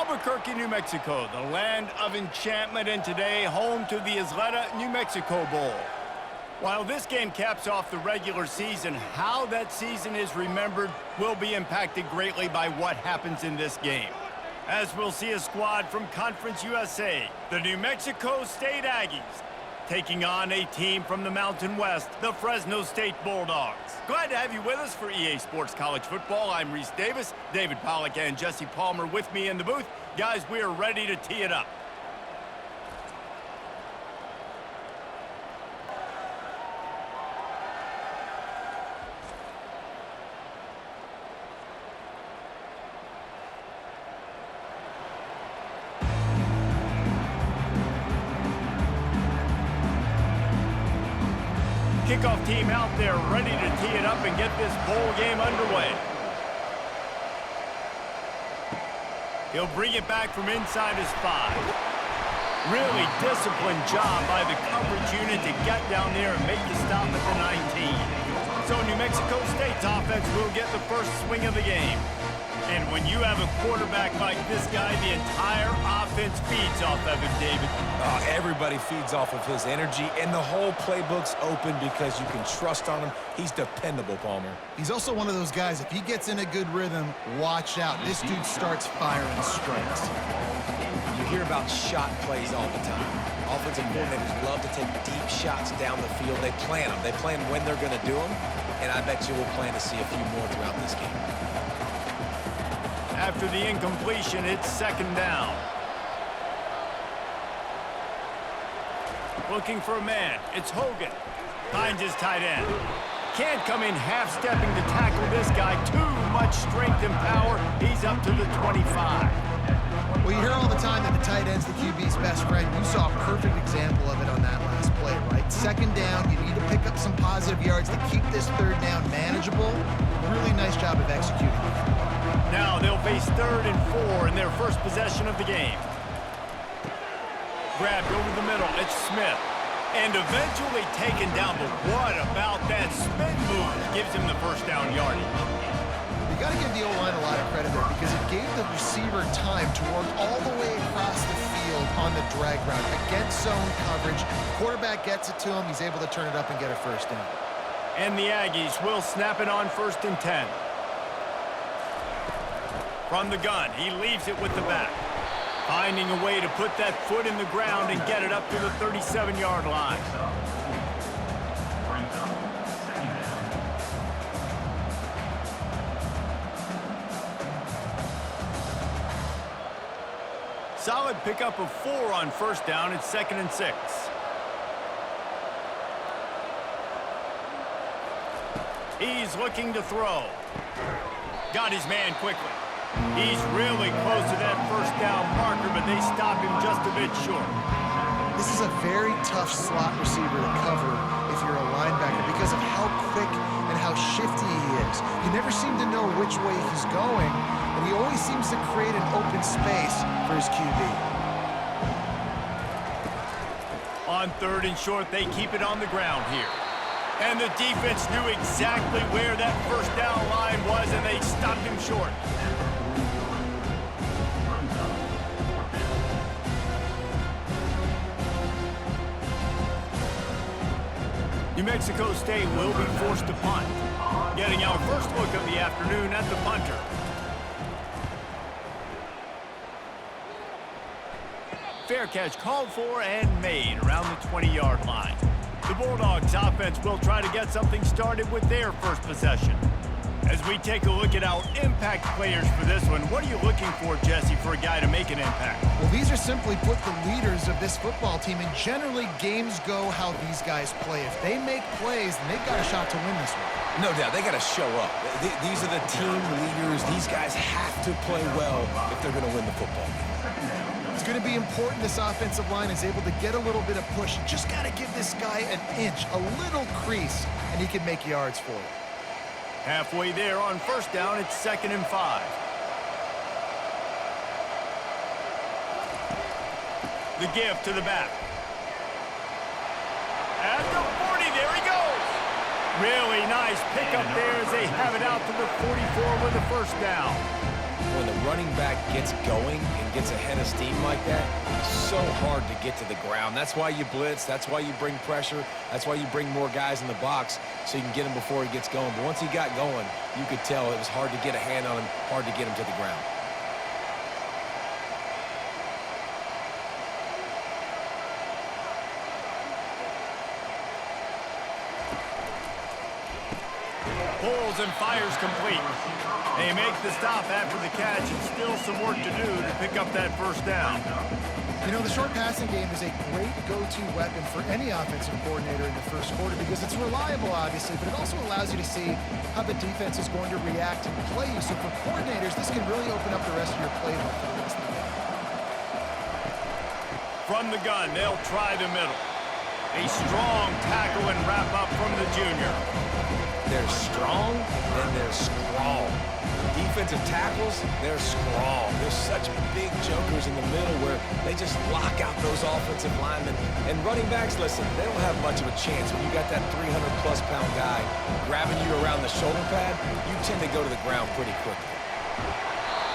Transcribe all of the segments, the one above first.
Albuquerque, New Mexico, the land of enchantment, and today home to the Isleta, New Mexico Bowl. While this game caps off the regular season, how that season is remembered will be impacted greatly by what happens in this game. As we'll see a squad from Conference USA, the New Mexico State Aggies, taking on a team from the Mountain West, the Fresno State Bulldogs. Glad to have you with us for EA Sports College Football. I'm Reese Davis, David Pollack and Jesse Palmer with me in the booth. Guys, we are ready to tee it up. Kickoff team out there ready to tee it up and get this bowl game underway. He'll bring it back from inside his 5. Really disciplined job by the coverage unit to get down there and make the stop at the 19. So New Mexico State's offense will get the first swing of the game. And when you have a quarterback like this guy, the entire offense feeds off of him, David. Everybody feeds off of his energy, and the whole playbook's open because you can trust on him. He's dependable, Palmer. He's also one of those guys, if he gets in a good rhythm, watch out. This dude starts firing strikes. You hear about shot plays all the time. Offensive coordinators love to take deep shots down the field. They plan them. They plan when they're going to do them, and I bet you we'll plan to see a few more throughout this game. After the incompletion, it's second down. Looking for a man. It's Hogan. Finds his tight end. Can't come in half-stepping to tackle this guy. Too much strength and power. He's up to the 25. Well, you hear all the time that the tight end's the QB's best friend. You saw a perfect example of it on that last play, right? Second down, you need to pick up some positive yards to keep this third down manageable. Really nice job of executing. Now they'll face 3rd and 4 in their first possession of the game. Grabbed over the middle, it's Smith. And eventually taken down, but what about that spin move gives him the first down yardage? You got to give the O-line a lot of credit there because it gave the receiver time to work all the way across the field on the drag route against zone coverage. Quarterback gets it to him, he's able to turn it up and get a first down. And the Aggies will snap it on 1st and 10. From the gun, he leaves it with the back. Finding a way to put that foot in the ground and get it up to the 37-yard line. Solid pickup of 4 on 1st down. It's 2nd and 6. He's looking to throw. Got his man quickly. He's really close to that first down marker, but they stop him just a bit short. This is a very tough slot receiver to cover if you're a linebacker because of how quick and how shifty he is. You never seem to know which way he's going, and he always seems to create an open space for his QB. On 3rd and short, they keep it on the ground here. And the defense knew exactly where that first down line was, and they stopped him short. New Mexico State will be forced to punt. Getting our first look of the afternoon at the punter. Fair catch called for and made around the 20-yard line. The Bulldogs offense will try to get something started with their first possession. As we take a look at our impact players for this one, what are you looking for, Jesse, for a guy to make an impact? Well, these are simply put the leaders of this football team, and generally games go how these guys play. If they make plays, then they've got a shot to win this one. No doubt, they got to show up. These are the team leaders. These guys have to play well if they're going to win the football game. It's going to be important this offensive line is able to get a little bit of push. You just got to give this guy an inch, a little crease, and he can make yards for you. Halfway there on 1st down, it's 2nd and 5. The give to the back. At the 40, there he goes. Really nice pickup there as they have it out to the 44 with the first down. when the running back gets going and gets ahead of steam like that, it's so hard to get to the ground. That's why you blitz. That's why you bring pressure. That's why you bring more guys in the box so you can get him before he gets going. But once he got going, you could tell it was hard to get a hand on him, hard to get him to the ground. Pulls and fires complete. They make the stop after the catch, and still some work to do to pick up that first down. You know, the short passing game is a great go-to weapon for any offensive coordinator in the first quarter because it's reliable, obviously, but it also allows you to see how the defense is going to react and play you. So for coordinators, this can really open up the rest of your playbook for the rest of the game. From the gun, they'll try the middle. A strong tackle and wrap up from the junior. They're strong and they're strong. Defensive tackles, they're strong. They're such big jokers in the middle where they just lock out those offensive linemen. And running backs, listen, they don't have much of a chance. When you got that 300-plus pound guy grabbing you around the shoulder pad, you tend to go to the ground pretty quickly.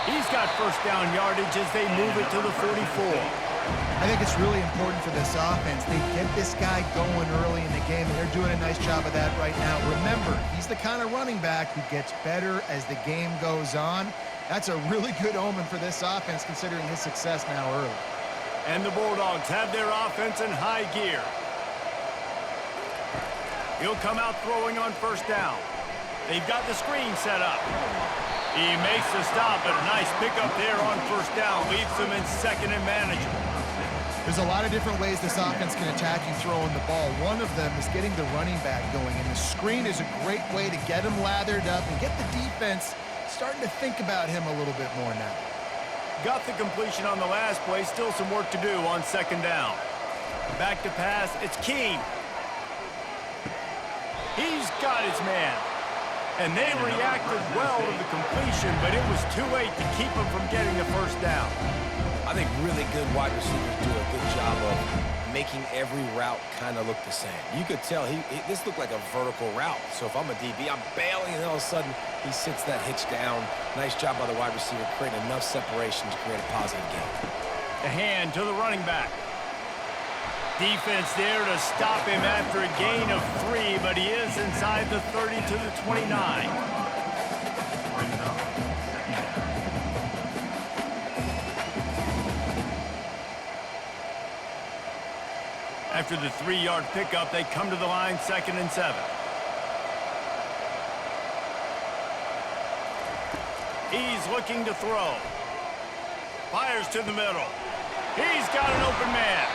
He's got first down yardage as they move it to the 44. I think it's really important for this offense. They get this guy going early in the game, and they're doing a nice job of that right now. Remember, he's the kind of running back who gets better as the game goes on. That's a really good omen for this offense, considering his success now early. And the Bulldogs have their offense in high gear. He'll come out throwing on first down. They've got the screen set up. He makes the stop, but a nice pickup there on first down. Leaves them in second and manageable. There's a lot of different ways this offense can attack you throwing the ball. One of them is getting the running back going, and the screen is a great way to get him lathered up and get the defense starting to think about him a little bit more now. Got the completion on the last play. Still some work to do on second down. Back to pass. It's King. He's got his man. And they reacted well to the completion, but it was too late to keep him from getting the first down. I think really good wide receivers do a good job of making every route kind of look the same. You could tell this looked like a vertical route. So if I'm a DB, I'm bailing, and all of a sudden he sits that hitch down. Nice job by the wide receiver, creating enough separation to create a positive gain. The hand to the running back. Defense there to stop him after a gain of 3, but he is inside the 30 to the 29. After the 3-yard pickup, they come to the line, 2nd and 7. He's looking to throw. Fires to the middle. He's got an open man.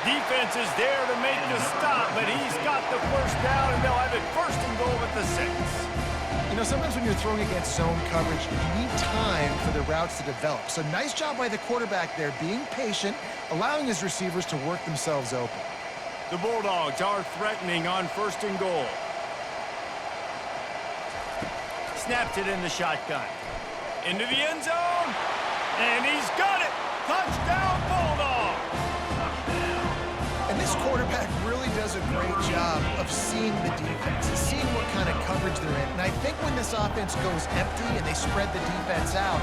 Defense is there to make the stop, but he's got the first down, and they'll have it 1st and goal at the 6. You know, sometimes when you're throwing against zone coverage, you need time for the routes to develop. So nice job by the quarterback there, being patient, allowing his receivers to work themselves open. The Bulldogs are threatening on 1st and goal. Snaps it in the shotgun. Into the end zone, and he's got it. Touchdown, Bulldogs! And this quarterback really does a great job of seeing the defense, seeing what kind of coverage they're in. And I think when this offense goes empty and they spread the defense out,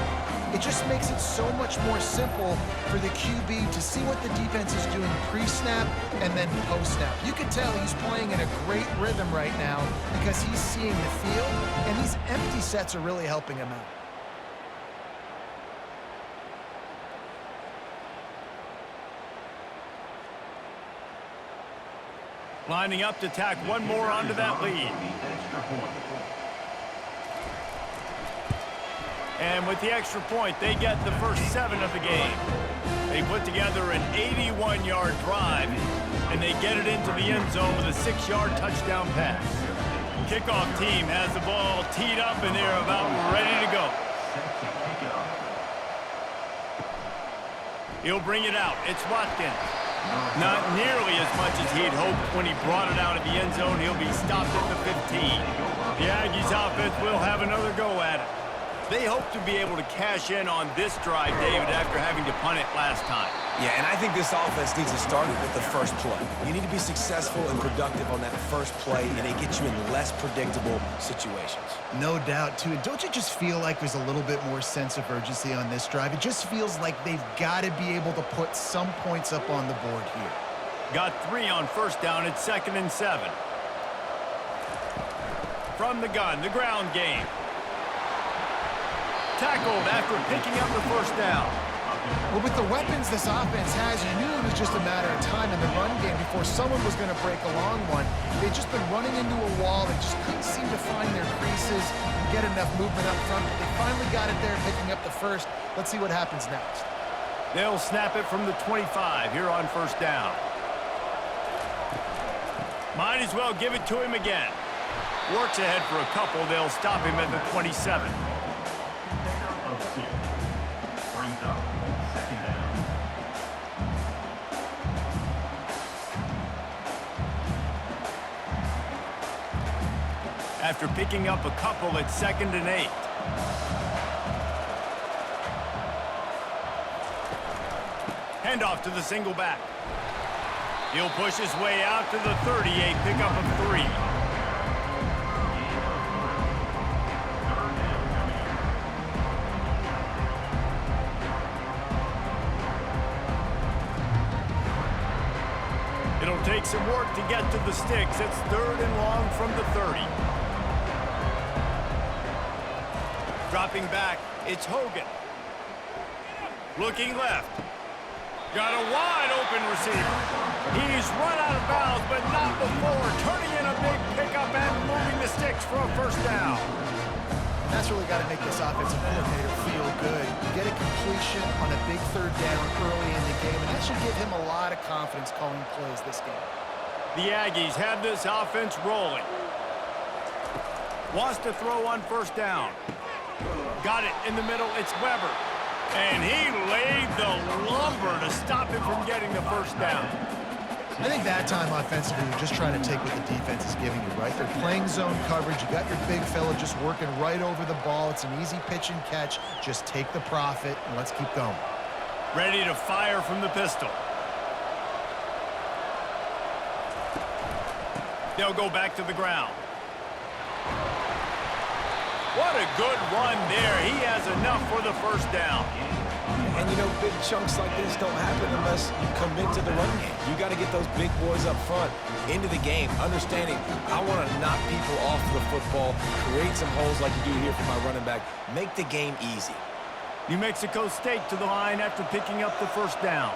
it just makes it so much more simple for the QB to see what the defense is doing pre-snap and then post-snap. You can tell he's playing in a great rhythm right now because he's seeing the field, and these empty sets are really helping him out. Lining up to tack one more onto that lead. And with the extra point, they get the first 7 of the game. They put together an 81-yard drive, and they get it into the end zone with a 6-yard touchdown pass. Kickoff team has the ball teed up, and they're about ready to go. He'll bring it out. It's Watkins. Not nearly as much as he'd hoped when he brought it out of the end zone. He'll be stopped at the 15. The Aggies offense will have another go at it. They hope to be able to cash in on this drive, David, after having to punt it last time. Yeah, and I think this offense needs to start with the first play. You need to be successful and productive on that first play, and it gets you in less predictable situations. No doubt, too. And don't you just feel like there's a little bit more sense of urgency on this drive? It just feels like they've got to be able to put some points up on the board here. Got 3 on first down. It's 2nd and 7. From the gun, the ground game. Tackled after picking up the first down. Well, with the weapons this offense has, you knew it was just a matter of time in the run game before someone was going to break a long one. They'd just been running into a wall. They just couldn't seem to find their creases and get enough movement up front. But they finally got it there, picking up the first. Let's see what happens next. They'll snap it from the 25 here on first down. Might as well give it to him again. Works ahead for a couple. They'll stop him at the 27. After picking up a couple, it's 2nd and 8. Handoff to the single back. He'll push his way out to the 38, pickup of 3. It'll take some work to get to the sticks. It's 3rd and long from the 30. Dropping back, it's Hogan. Looking left. Got a wide open receiver. He's run out of bounds, but not before turning in a big pickup and moving the sticks for a first down. And that's really got to make this offensive coordinator feel good. Get a completion on a big 3rd down early in the game, and that should give him a lot of confidence calling plays this game. The Aggies have this offense rolling. Wants to throw on first down. Got it in the middle. It's Weber. And he laid the lumber to stop him from getting the first down. I think that time offensively, you're just trying to take what the defense is giving you, right? They're playing zone coverage. You got your big fella just working right over the ball. It's an easy pitch and catch. Just take the profit, and let's keep going. Ready to fire from the pistol. They'll go back to the ground. What a good run there. He has enough for the first down. And, you know, big chunks like this don't happen unless you commit to the run game. You got to get those big boys up front into the game, understanding I want to knock people off the football, create some holes like you do here for my running back, make the game easy. New Mexico State to the line after picking up the first down.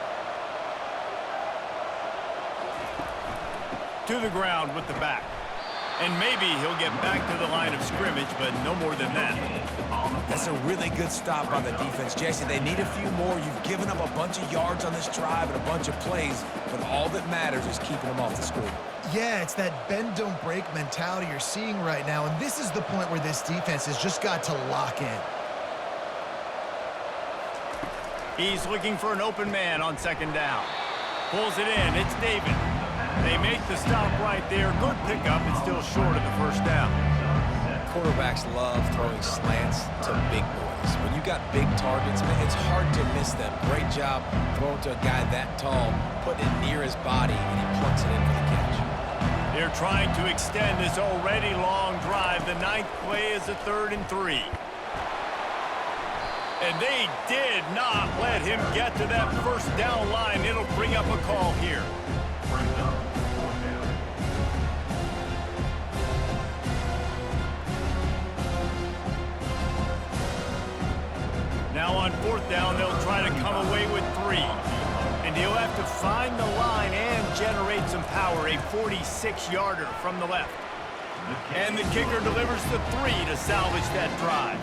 To the ground with the back. And maybe he'll get back to the line of scrimmage, but no more than that. That's a really good stop by the defense, Jesse. They need a few more. You've given up a bunch of yards on this drive and a bunch of plays, but all that matters is keeping them off the scoreboard. Yeah, it's that bend, don't break mentality you're seeing right now, and this is the point where this defense has just got to lock in. He's looking for an open man on 2nd down. Pulls it in. It's David. They make the stop right there. Good pickup. It's still short of the first down. Quarterbacks love throwing slants to big boys. When you got big targets, man, it's hard to miss them. Great job throwing to a guy that tall, putting it near his body, and he plucks it in for the catch. They're trying to extend this already long drive. The 9th play is a 3rd and 3. And they did not let him get to that first down line. It'll bring up a call here. Now on 4th down, they'll try to come away with 3. And he'll have to find the line and generate some power. A 46-yarder from the left. And the kicker delivers the 3 to salvage that drive.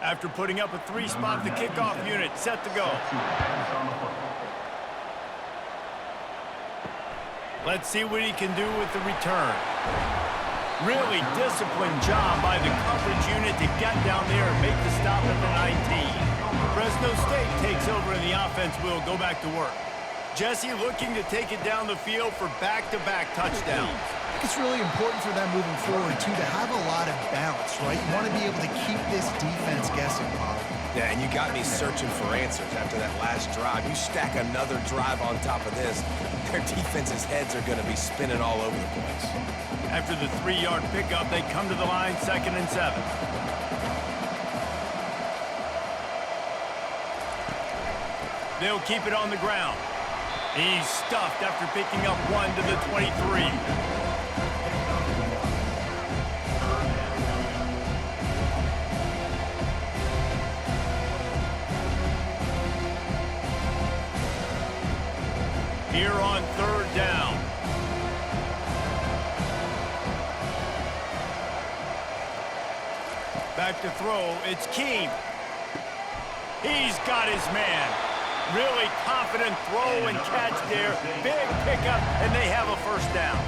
After putting up a 3-spot, the kickoff unit set to go. Let's see what he can do with the return. Really disciplined job by the coverage unit to get down there and make the stop at the 19. Fresno State takes over and the offense will go back to work. Jesse looking to take it down the field for back-to-back touchdowns. I think it's really important for them moving forward, too, to have a lot of balance, right? You want to be able to keep this defense guessing, Bob. Yeah, and you got me searching for answers after that last drive. You stack another drive on top of this, their defense's heads are going to be spinning all over the place. After the 3-yard pickup, they come to the line, 2nd and 7. They'll keep it on the ground. He's stuffed after picking up 1 to the 23. Here on 3rd down. Back to throw, it's Keem. He's got his man. Really confident throw and catch there. Big pickup, and they have a 1st down.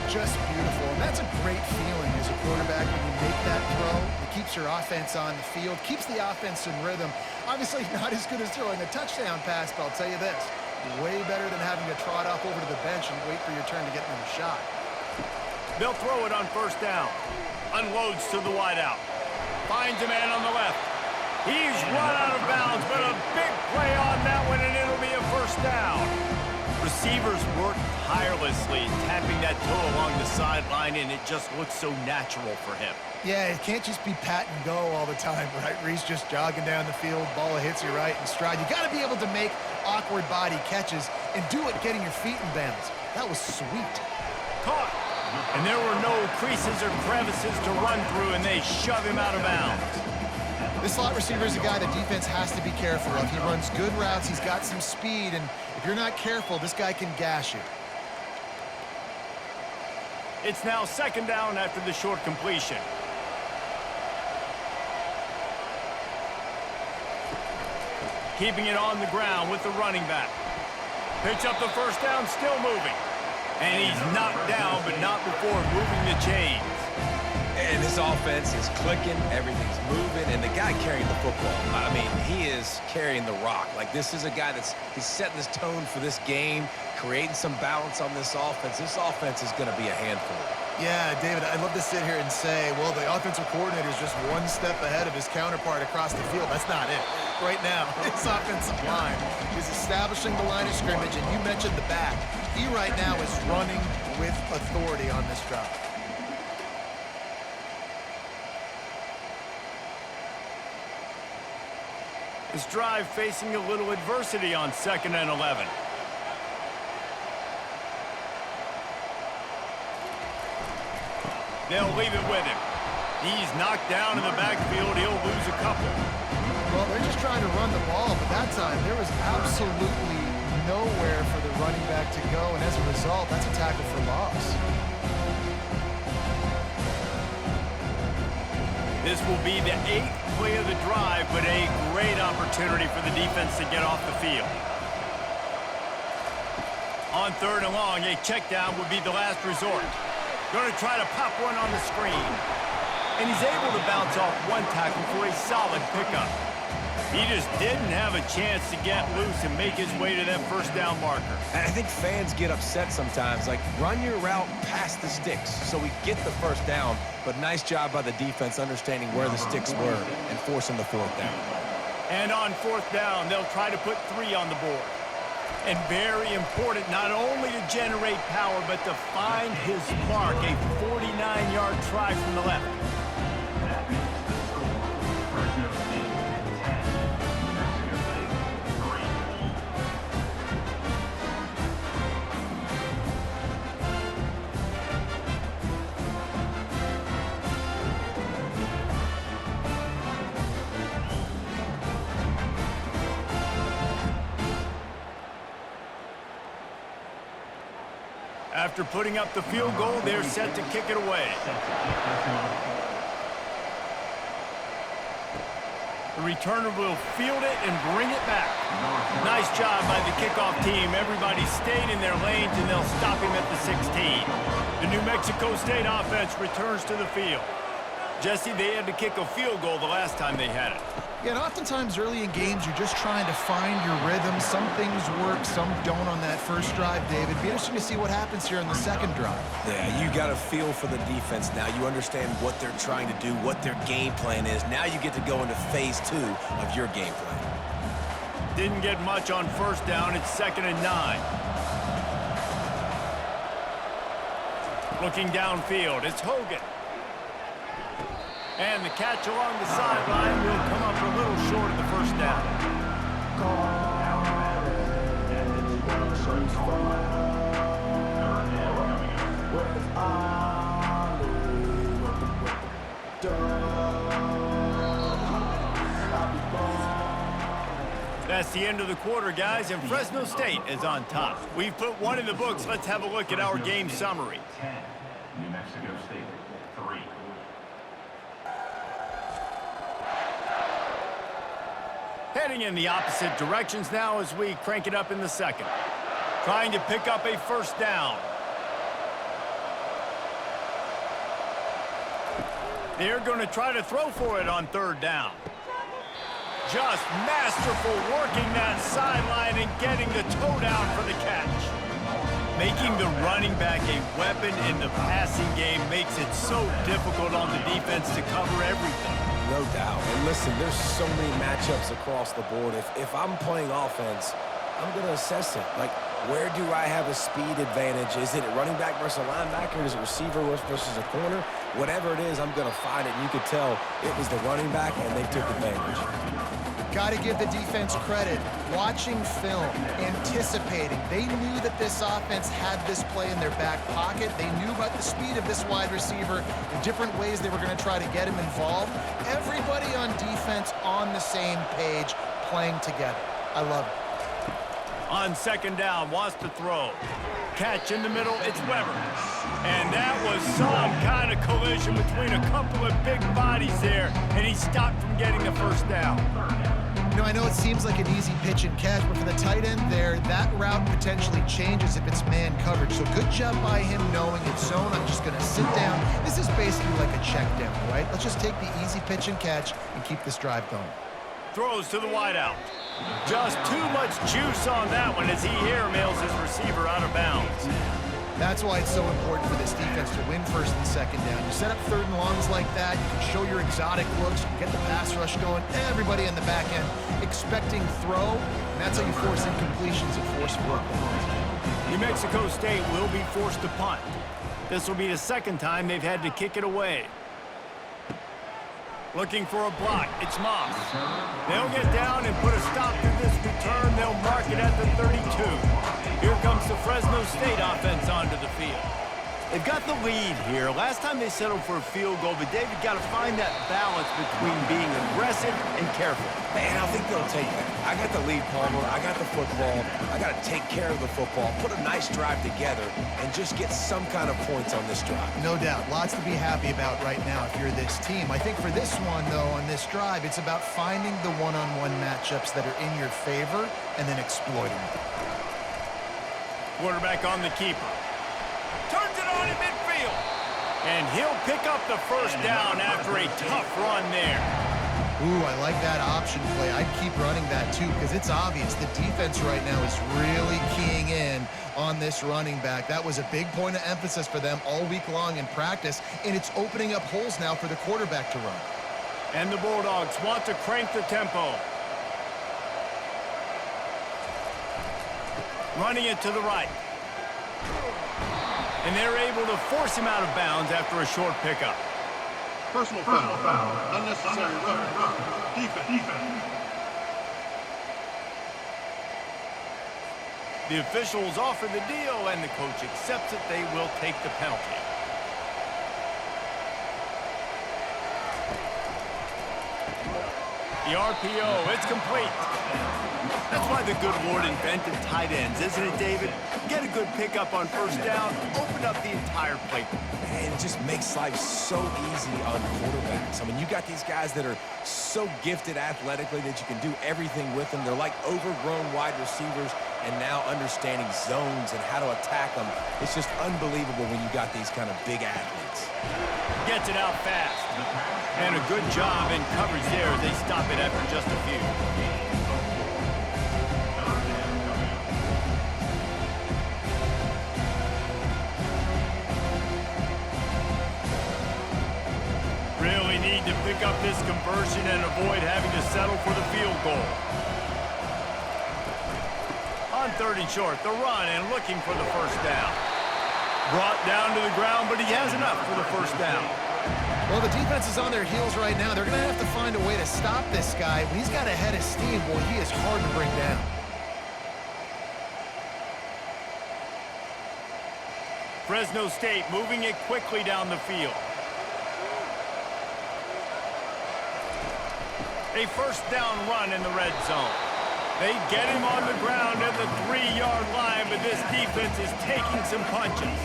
Just beautiful, and that's a great feeling as a quarterback when you make that throw. It keeps your offense on the field, keeps the offense in rhythm. Obviously not as good as throwing a touchdown pass, but I'll tell you this, way better than having to trot off over to the bench and wait for your turn to get another shot. They'll throw it on 1st down. Unloads to the wideout. Finds a man on the left. He's run out of bounds, but a big play on that one, and it'll be a 1st down. Receivers work tirelessly, tapping that toe along the sideline, and it just looks so natural for him. Yeah, it can't just be pat and go all the time, right? Reese just jogging down the field, ball hits you right in stride. You got to be able to make awkward body catches and do it getting your feet in bounds. That was sweet. Caught. And there were no creases or crevices to run through, and they shove him out of bounds. This slot receiver is a guy the defense has to be careful of. He runs good routes, he's got some speed, and if you're not careful, this guy can gash you. It's now 2nd down after the short completion. Keeping it on the ground with the running back. Pitch up the 1st down, still moving. And he's knocked down, but not before moving the chains. And this offense is clicking, everything's moving, and the guy carrying the football, I mean, he is carrying the rock. Like, this is a guy he's setting this tone for this game, creating some balance on this offense. This offense is going to be a handful. Yeah, David, I'd love to sit here and say, well, the offensive coordinator is just one step ahead of his counterpart across the field. That's not it. Right now, his offensive line is establishing the line of scrimmage, and you mentioned the back. He right now is running with authority on this drive. This drive facing a little adversity on 2nd and 11. They'll leave it with him. He's knocked down in the backfield. He'll lose a couple. Well, they're just trying to run the ball, but that time there was absolutely nowhere for the running back to go, and as a result, that's a tackle for loss. This will be the 8th play of the drive, but a great opportunity for the defense to get off the field. On 3rd and long, a check down would be the last resort. Going to try to pop one on the screen. And he's able to bounce off one tackle for a solid pickup. He just didn't have a chance to get loose and make his way to that 1st down marker. And I think fans get upset sometimes, like, run your route past the sticks so we get the 1st down, but nice job by the defense understanding where the sticks were and forcing the 4th down. And on 4th down, they'll try to put 3 on the board. And very important, not only to generate power, but to find his mark, a 49-yard try from the left. After putting up the field goal, they're set to kick it away. The returner will field it and bring it back. Nice job by the kickoff team. Everybody stayed in their lanes, and they'll stop him at the 16. The New Mexico State offense returns to the field. Jesse, they had to kick a field goal the last time they had it. Yeah, and oftentimes early in games, you're just trying to find your rhythm. Some things work, some don't on that first drive, David. Be interesting to see what happens here on the second drive. Yeah, you got a feel for the defense now. You understand what they're trying to do, what their game plan is. Now you get to go into phase 2 of your game plan. Didn't get much on first down. It's 2nd and 9. Looking downfield, it's Hogan. And the catch along the sideline will come up a little short of the first down. That's the end of the quarter, guys, and Fresno State is on top. We've put one in the books. Let's have a look at our game summary. New Mexico State, 3. Heading in the opposite directions now as we crank it up in the second. Trying to pick up a first down. They're going to try to throw for it on 3rd down. Just masterful working that sideline and getting the toe down for the catch. Making the running back a weapon in the passing game makes it so difficult on the defense to cover everything. No doubt. And listen, there's so many matchups across the board. If I'm playing offense, I'm going to assess it. Like, where do I have a speed advantage? Is it a running back versus a linebacker? Is it receiver versus a corner? Whatever it is, I'm going to find it. And you could tell it was the running back, and they took advantage. Got to give the defense credit. Watching film, anticipating. They knew that this offense had this play in their back pocket. They knew about the speed of this wide receiver, the different ways they were going to try to get him involved. Everybody on defense on the same page, playing together. I love it. On 2nd down, wants to throw. Catch in the middle, it's Weber. And that was some kind of collision between a couple of big bodies there, and he stopped from getting the first down. You know, I know it seems like an easy pitch and catch, but for the tight end there, that route potentially changes if it's man coverage. So good job by him knowing it's zone. I'm just going to sit down. This is basically like a check down, right? Let's just take the easy pitch and catch and keep this drive going. Throws to the wideout. Just too much juice on that one as he airmails his receiver out of bounds. That's why it's so important for this defense to win 1st and 2nd down. You set up 3rd and longs like that, you can show your exotic looks, get the pass rush going, everybody in the back end expecting throw, and that's how you force incompletions and force 4th downs. New Mexico State will be forced to punt. This will be the 2nd time they've had to kick it away. Looking for a block, it's Moss. They'll get down and put a stop to this return. They'll mark it at the 32. Here comes the Fresno State offense onto the field. They've got the lead here. Last time they settled for a field goal, but David got to find that balance between being aggressive and careful. And I think they'll take that. I got the lead, Palmer. I got the football. I got to take care of the football, put a nice drive together, and just get some kind of points on this drive. No doubt. Lots to be happy about right now if you're this team. I think for this one, though, on this drive, it's about finding the one-on-one matchups that are in your favor and then exploiting them. Quarterback on the keeper. Turns it on in midfield. And he'll pick up the first down after a tough run there. Ooh, I like that option play. I'd keep running that too because it's obvious the defense right now is really keying in on this running back. That was a big point of emphasis for them all week long in practice, and it's opening up holes now for the quarterback to run. And the Bulldogs want to crank the tempo. Running it to the right. And they're able to force him out of bounds after a short pickup. Personal foul. Unnecessary rough. Defense. The officials offer the deal, and the coach accepts it. They will take the penalty. The RPO, it's complete. That's why the good Lord invented tight ends, isn't it, David? Get a good pickup on first down, open up the entire playbook. And it just makes life so easy on quarterbacks. I mean, you got these guys that are so gifted athletically that you can do everything with them. They're like overgrown wide receivers, and now understanding zones and how to attack them. It's just unbelievable when you got these kind of big athletes. Gets it out fast. And a good job in coverage there as they stop it after just a few. Really need to pick up this conversion and avoid having to settle for the field goal. On 3rd and short, the run and looking for the first down. Brought down to the ground, but he has enough for the first down. Well, the defense is on their heels right now. They're going to have to find a way to stop this guy. When he's got a head of steam, boy, he is hard to bring down. Fresno State moving it quickly down the field. A first down run in the red zone. They get him on the ground at the 3-yard line, but this defense is taking some punches.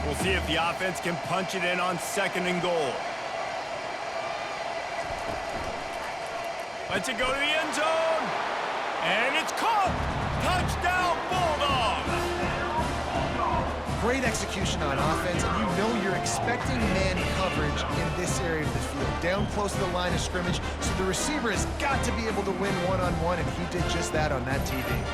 We'll see if the offense can punch it in on 2nd and goal. Lets it go to the end zone. And it's caught. Touchdown, Bulldogs. Great execution on offense, and you know you're expecting man coverage in this area of the field, down close to the line of scrimmage, so the receiver has got to be able to win one-on-one, and he did just that on that TD.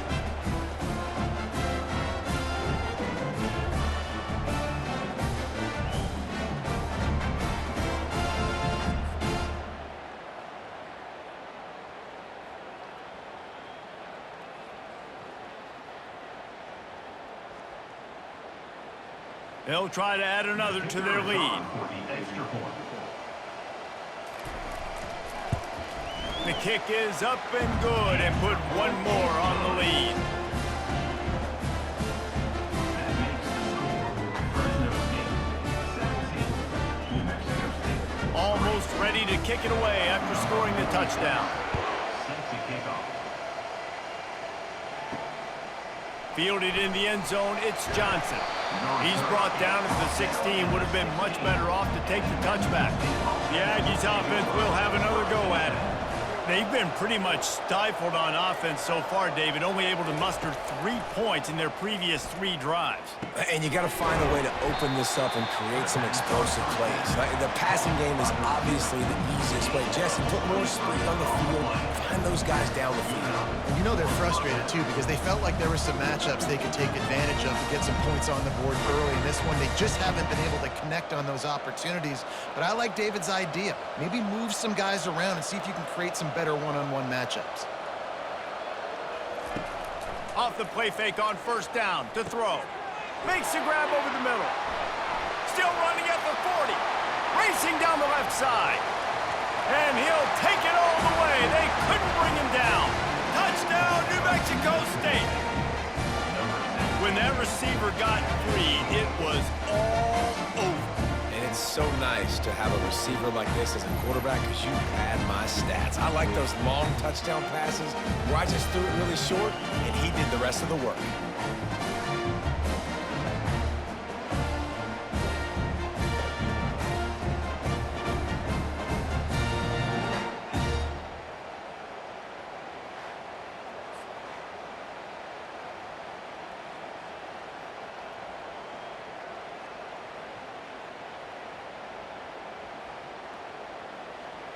They'll try to add another to their lead. The kick is up and good and put one more on the lead. Almost ready to kick it away after scoring the touchdown. Fielded in the end zone, it's Johnson. He's brought down at the 16. Would have been much better off to take the touchback. The Aggies offense will have another go at it. They've been pretty much stifled on offense so far, David, only able to muster 3 points in their previous 3 drives. And you got to find a way to open this up and create some explosive plays. The passing game is obviously the easiest way. Jesse, put more speed on the field. Find those guys down the field. And you know they're frustrated, too, because they felt like there were some matchups they could take advantage of to get some points on the board early. In this one, they just haven't been able to connect on those opportunities. But I like David's idea. Maybe move some guys around and see if you can create some better one-on-one matchups. Off the play fake on first down to throw. Makes the grab over the middle. Still running at the 40. Racing down the left side. And he'll take it all the way. They couldn't bring him down. Touchdown, New Mexico State. When that receiver got free, it was all over. And it's so nice to have a receiver like this as a quarterback because you pad my stats. I like those long touchdown passes where I just threw it really short and he did the rest of the work.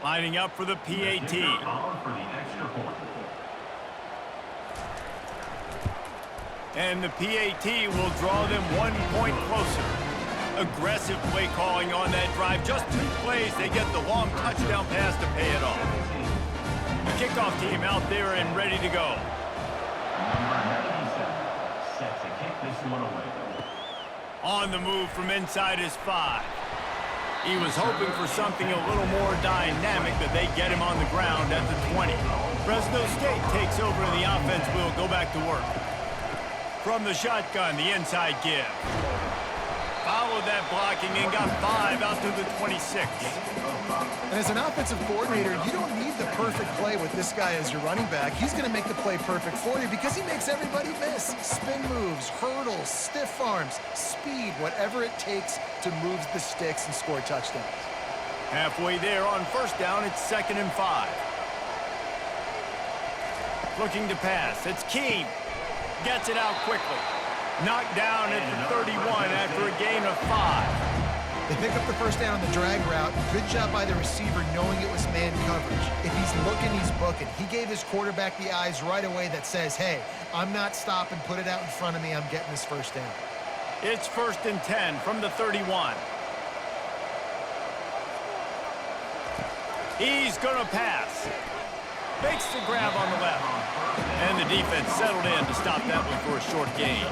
Lining up for the PAT. And the PAT will draw them 1 point closer. Aggressive play calling on that drive. Just 2 plays, they get the long touchdown pass to pay it off. The kickoff team out there and ready to go. Set to kick this one away. On the move from inside his 5. He was hoping for something a little more dynamic, but they get him on the ground at the 20. Fresno State takes over and the offense will go back to work. From the shotgun, the inside give. Followed that blocking and got 5 out to the 26. And as an offensive coordinator, you don't need the perfect play with this guy as your running back. He's going to make the play perfect for you because he makes everybody miss. Spin moves, hurdles, stiff arms, speed, whatever it takes to move the sticks and score touchdowns. Halfway there on first down, it's 2nd and 5. Looking to pass, it's Keene. Gets it out quickly. Knocked down at the 31 after a gain of 5. They pick up the first down on the drag route. Good job by the receiver knowing it was man coverage. If he's looking, he's booking. He gave his quarterback the eyes right away that says, hey, I'm not stopping, put it out in front of me, I'm getting this first down. It's 1st and 10 from the 31. He's gonna pass. Makes the grab on the left. And the defense settled in to stop that one for a short gain.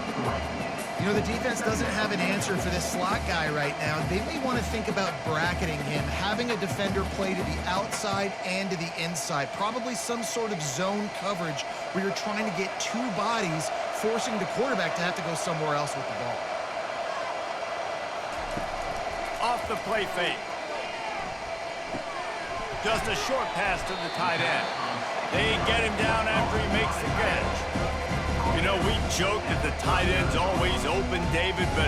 You know, the defense doesn't have an answer for this slot guy right now. They may want to think about bracketing him, having a defender play to the outside and to the inside. Probably some sort of zone coverage where you're trying to get 2 bodies, forcing the quarterback to have to go somewhere else with the ball. Off the play fake. Just a short pass to the tight end. They get him down after he makes the catch. You know, we joke that the tight end's always open, David, but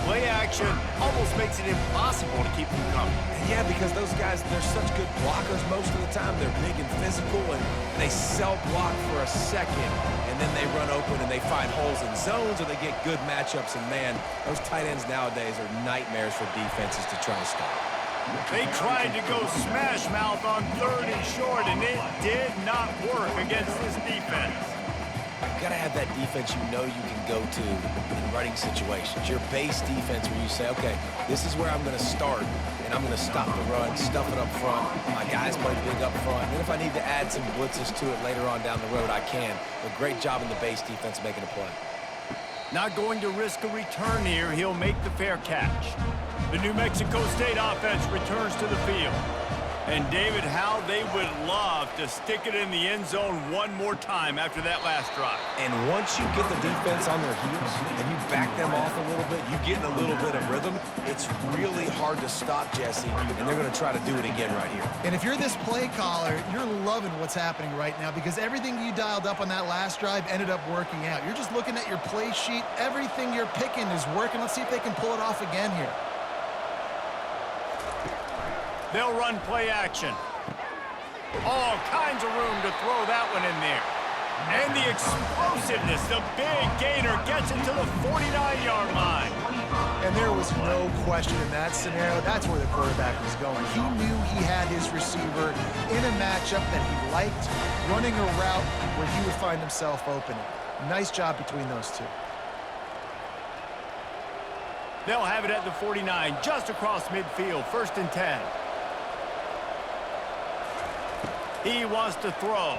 play action almost makes it impossible to keep them coming. Yeah, because those guys, they're such good blockers most of the time. They're big and physical, and they self-block for a second, and then they run open and they find holes in zones, or they get good matchups. And, man, those tight ends nowadays are nightmares for defenses to try to stop. They tried to go smash mouth on 3rd and short, and it did not work against this defense. You've got to have that defense you know you can go to in running situations. Your base defense where you say, okay, this is where I'm going to start, and I'm going to stop the run, stuff it up front. My guys play big up front. And if I need to add some blitzes to it later on down the road, I can. But great job in the base defense making a play. Not going to risk a return here. He'll make the fair catch. The New Mexico State offense returns to the field. And, David, how they would love to stick it in the end zone one more time after that last drive. And once you get the defense on their heels and you back them off a little bit, you get in a little bit of rhythm, it's really hard to stop, Jesse, and they're going to try to do it again right here. And if you're this play caller, you're loving what's happening right now because everything you dialed up on that last drive ended up working out. You're just looking at your play sheet. Everything you're picking is working. Let's see if they can pull it off again here. They'll run play action. All kinds of room to throw that one in there. And the explosiveness, the big gainer gets it to the 49-yard line. And there was no question in that scenario. That's where the quarterback was going. He knew he had his receiver in a matchup that he liked, running a route where he would find himself opening. Nice job between those two. They'll have it at the 49, just across midfield, 1st and 10. He wants to throw.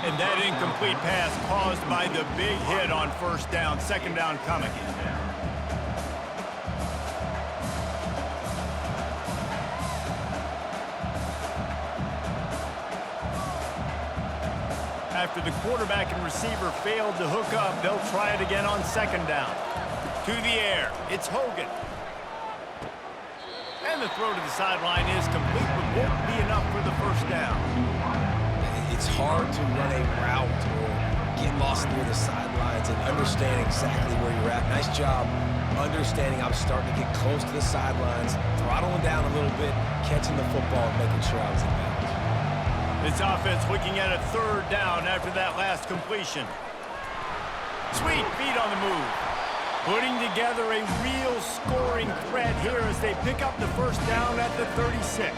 And that incomplete pass caused by the big hit on 1st down, 2nd down coming. After the quarterback and receiver failed to hook up, they'll try it again on 2nd down. To the air, it's Hogan. And the throw to the sideline is complete, but won't be enough for the 1st down. It's hard to run a route or get lost near the sidelines and understand exactly where you're at. Nice job understanding I'm starting to get close to the sidelines, throttling down a little bit, catching the football, and making sure I was in bounds. This offense looking at a 3rd down after that last completion. Sweet feet on the move. Putting together a real scoring threat here as they pick up the 1st down at the 36.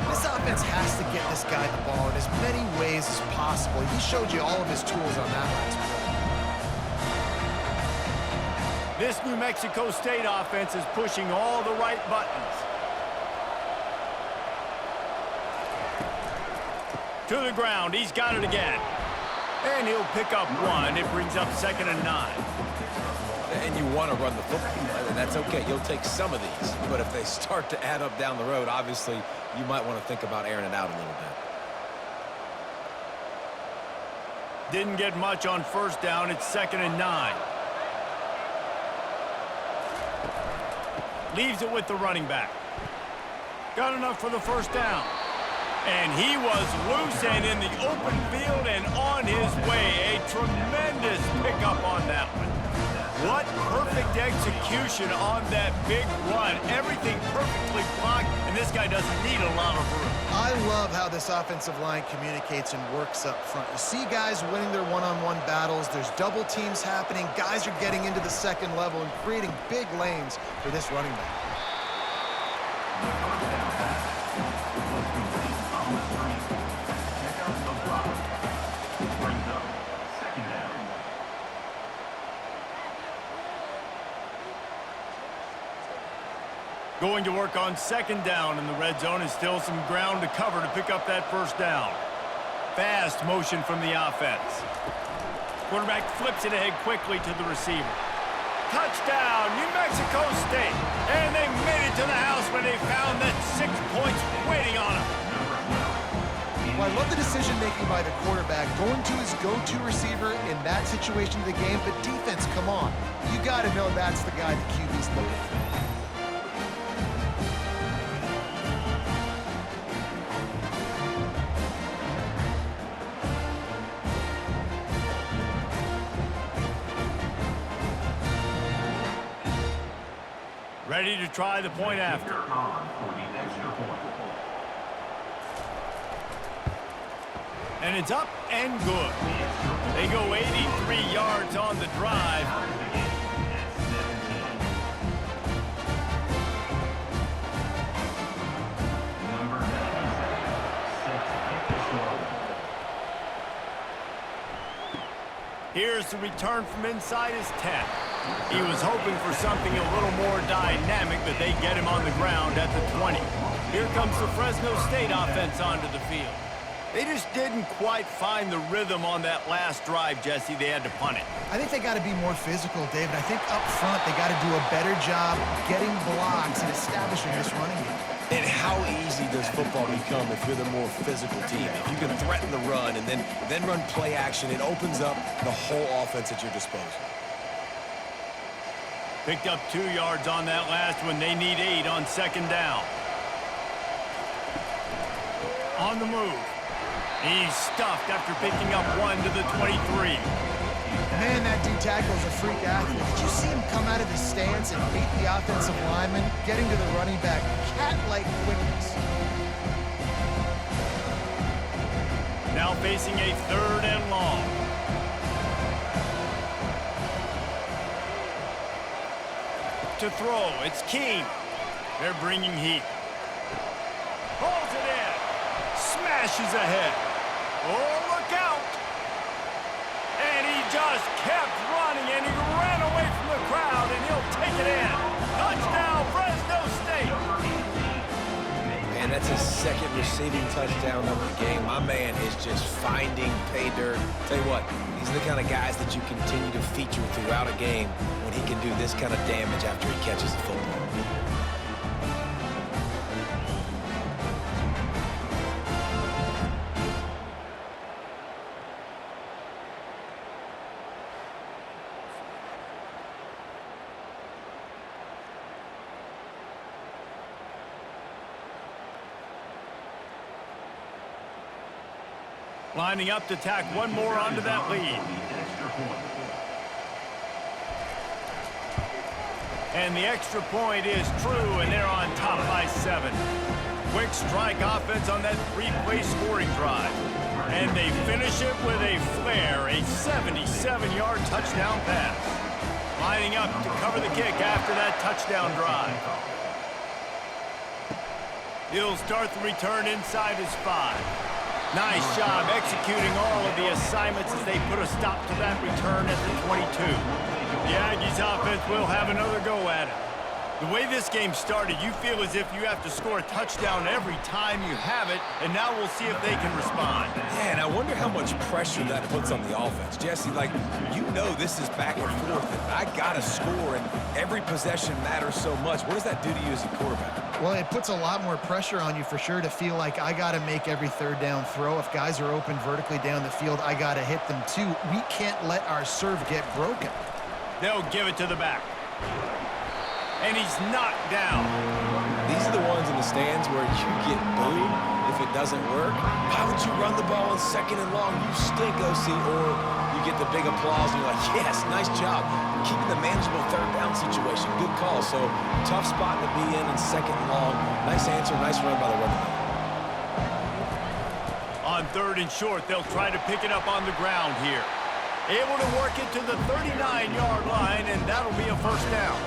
This offense has to get this guy the ball in as many ways as possible. He showed you all of his tools on that last play. This New Mexico State offense is pushing all the right buttons. To the ground, he's got it again. And he'll pick up 1. It brings up 2nd and 9. And you want to run the football, and that's okay. You'll take some of these. But if they start to add up down the road, obviously, you might want to think about airing it out a little bit. Didn't get much on first down. It's 2nd and 9. Leaves it with the running back. Got enough for the first down. And he was loose and in the open field and on his way. A tremendous pickup on that one. What perfect execution on that big run. Everything perfectly blocked, and this guy doesn't need a lot of room. I love how this offensive line communicates and works up front. You see guys winning their one-on-one battles. There's double teams happening. Guys are getting into the second level and creating big lanes for this running back. Going to work on 2nd down in the red zone, and still some ground to cover to pick up that first down. Fast motion from the offense. Quarterback flips it ahead quickly to the receiver. Touchdown, New Mexico State. And they made it to the house when they found that 6 points waiting on them. Well, I love the decision-making by the quarterback, going to his go-to receiver in that situation of the game. But defense, come on. You got to know that's the guy the QB's looking for. Ready to try the point after. And it's up and good. They go 83 yards on the drive. Here's the return from inside his 10. He was hoping for something a little more dynamic, but they get him on the ground at the 20. Here comes the Fresno State offense onto the field. They just didn't quite find the rhythm on that last drive, Jesse. They had to punt it. I think they got to be more physical, David. I think up front they got to do a better job getting blocks and establishing this running game. And how easy does football become if you're the more physical team? If you can threaten the run and then run play action, it opens up the whole offense at your disposal. Picked up 2 yards on that last one. They need 8 on 2nd down. On the move. He's stuffed after picking up 1 to the 23. Man, that D-tackle is a freak athlete. Did you see him come out of his stance and beat the offensive lineman, getting to the running back? Cat-like quickness. Now facing a 3rd and long. To throw, it's King. They're bringing heat. Pulls it in. Smashes ahead. Oh, look out. And he just kept running, and he ran away from the crowd, and he'll take it in. Touchdown, Fresno State. Man, that's his 2nd receiving touchdown of the game. My man is just finding pay dirt. Tell you what, these are the kind of guys that you continue to feature throughout a game when he can do this kind of damage after he catches the football. Lining up to tack one more onto that lead. And the extra point is true, and they're on top by 7. Quick strike offense on that 3-play scoring drive. And they finish it with a flair, a 77-yard touchdown pass. Lining up to cover the kick after that touchdown drive. He'll start the return inside his 5. Nice job executing all of the assignments as they put a stop to that return at the 22. The Aggies offense will have another go at it. The way this game started, you feel as if you have to score a touchdown every time you have it, and now we'll see if they can respond. Yeah, and I wonder how much pressure that puts on the offense. Jesse, like, you know this is back and forth, and I got to score, and every possession matters so much. What does that do to you as a quarterback? Well, it puts a lot more pressure on you for sure to feel like I got to make every third down throw. If guys are open vertically down the field, I got to hit them too. We can't let our serve get broken. They'll give it to the back. And he's knocked down. These are the ones in the stands where you get booed if it doesn't work. Why would you run the ball on 2nd and long? You stink, OC. Or you get the big applause and you're like, yes, nice job. Keeping the manageable third down situation. Good call. So tough spot to be in 2nd and long. Nice answer, nice run by the running back. On 3rd and short, they'll try to pick it up on the ground here. Able to work it to the 39-yard line, and that'll be a first down.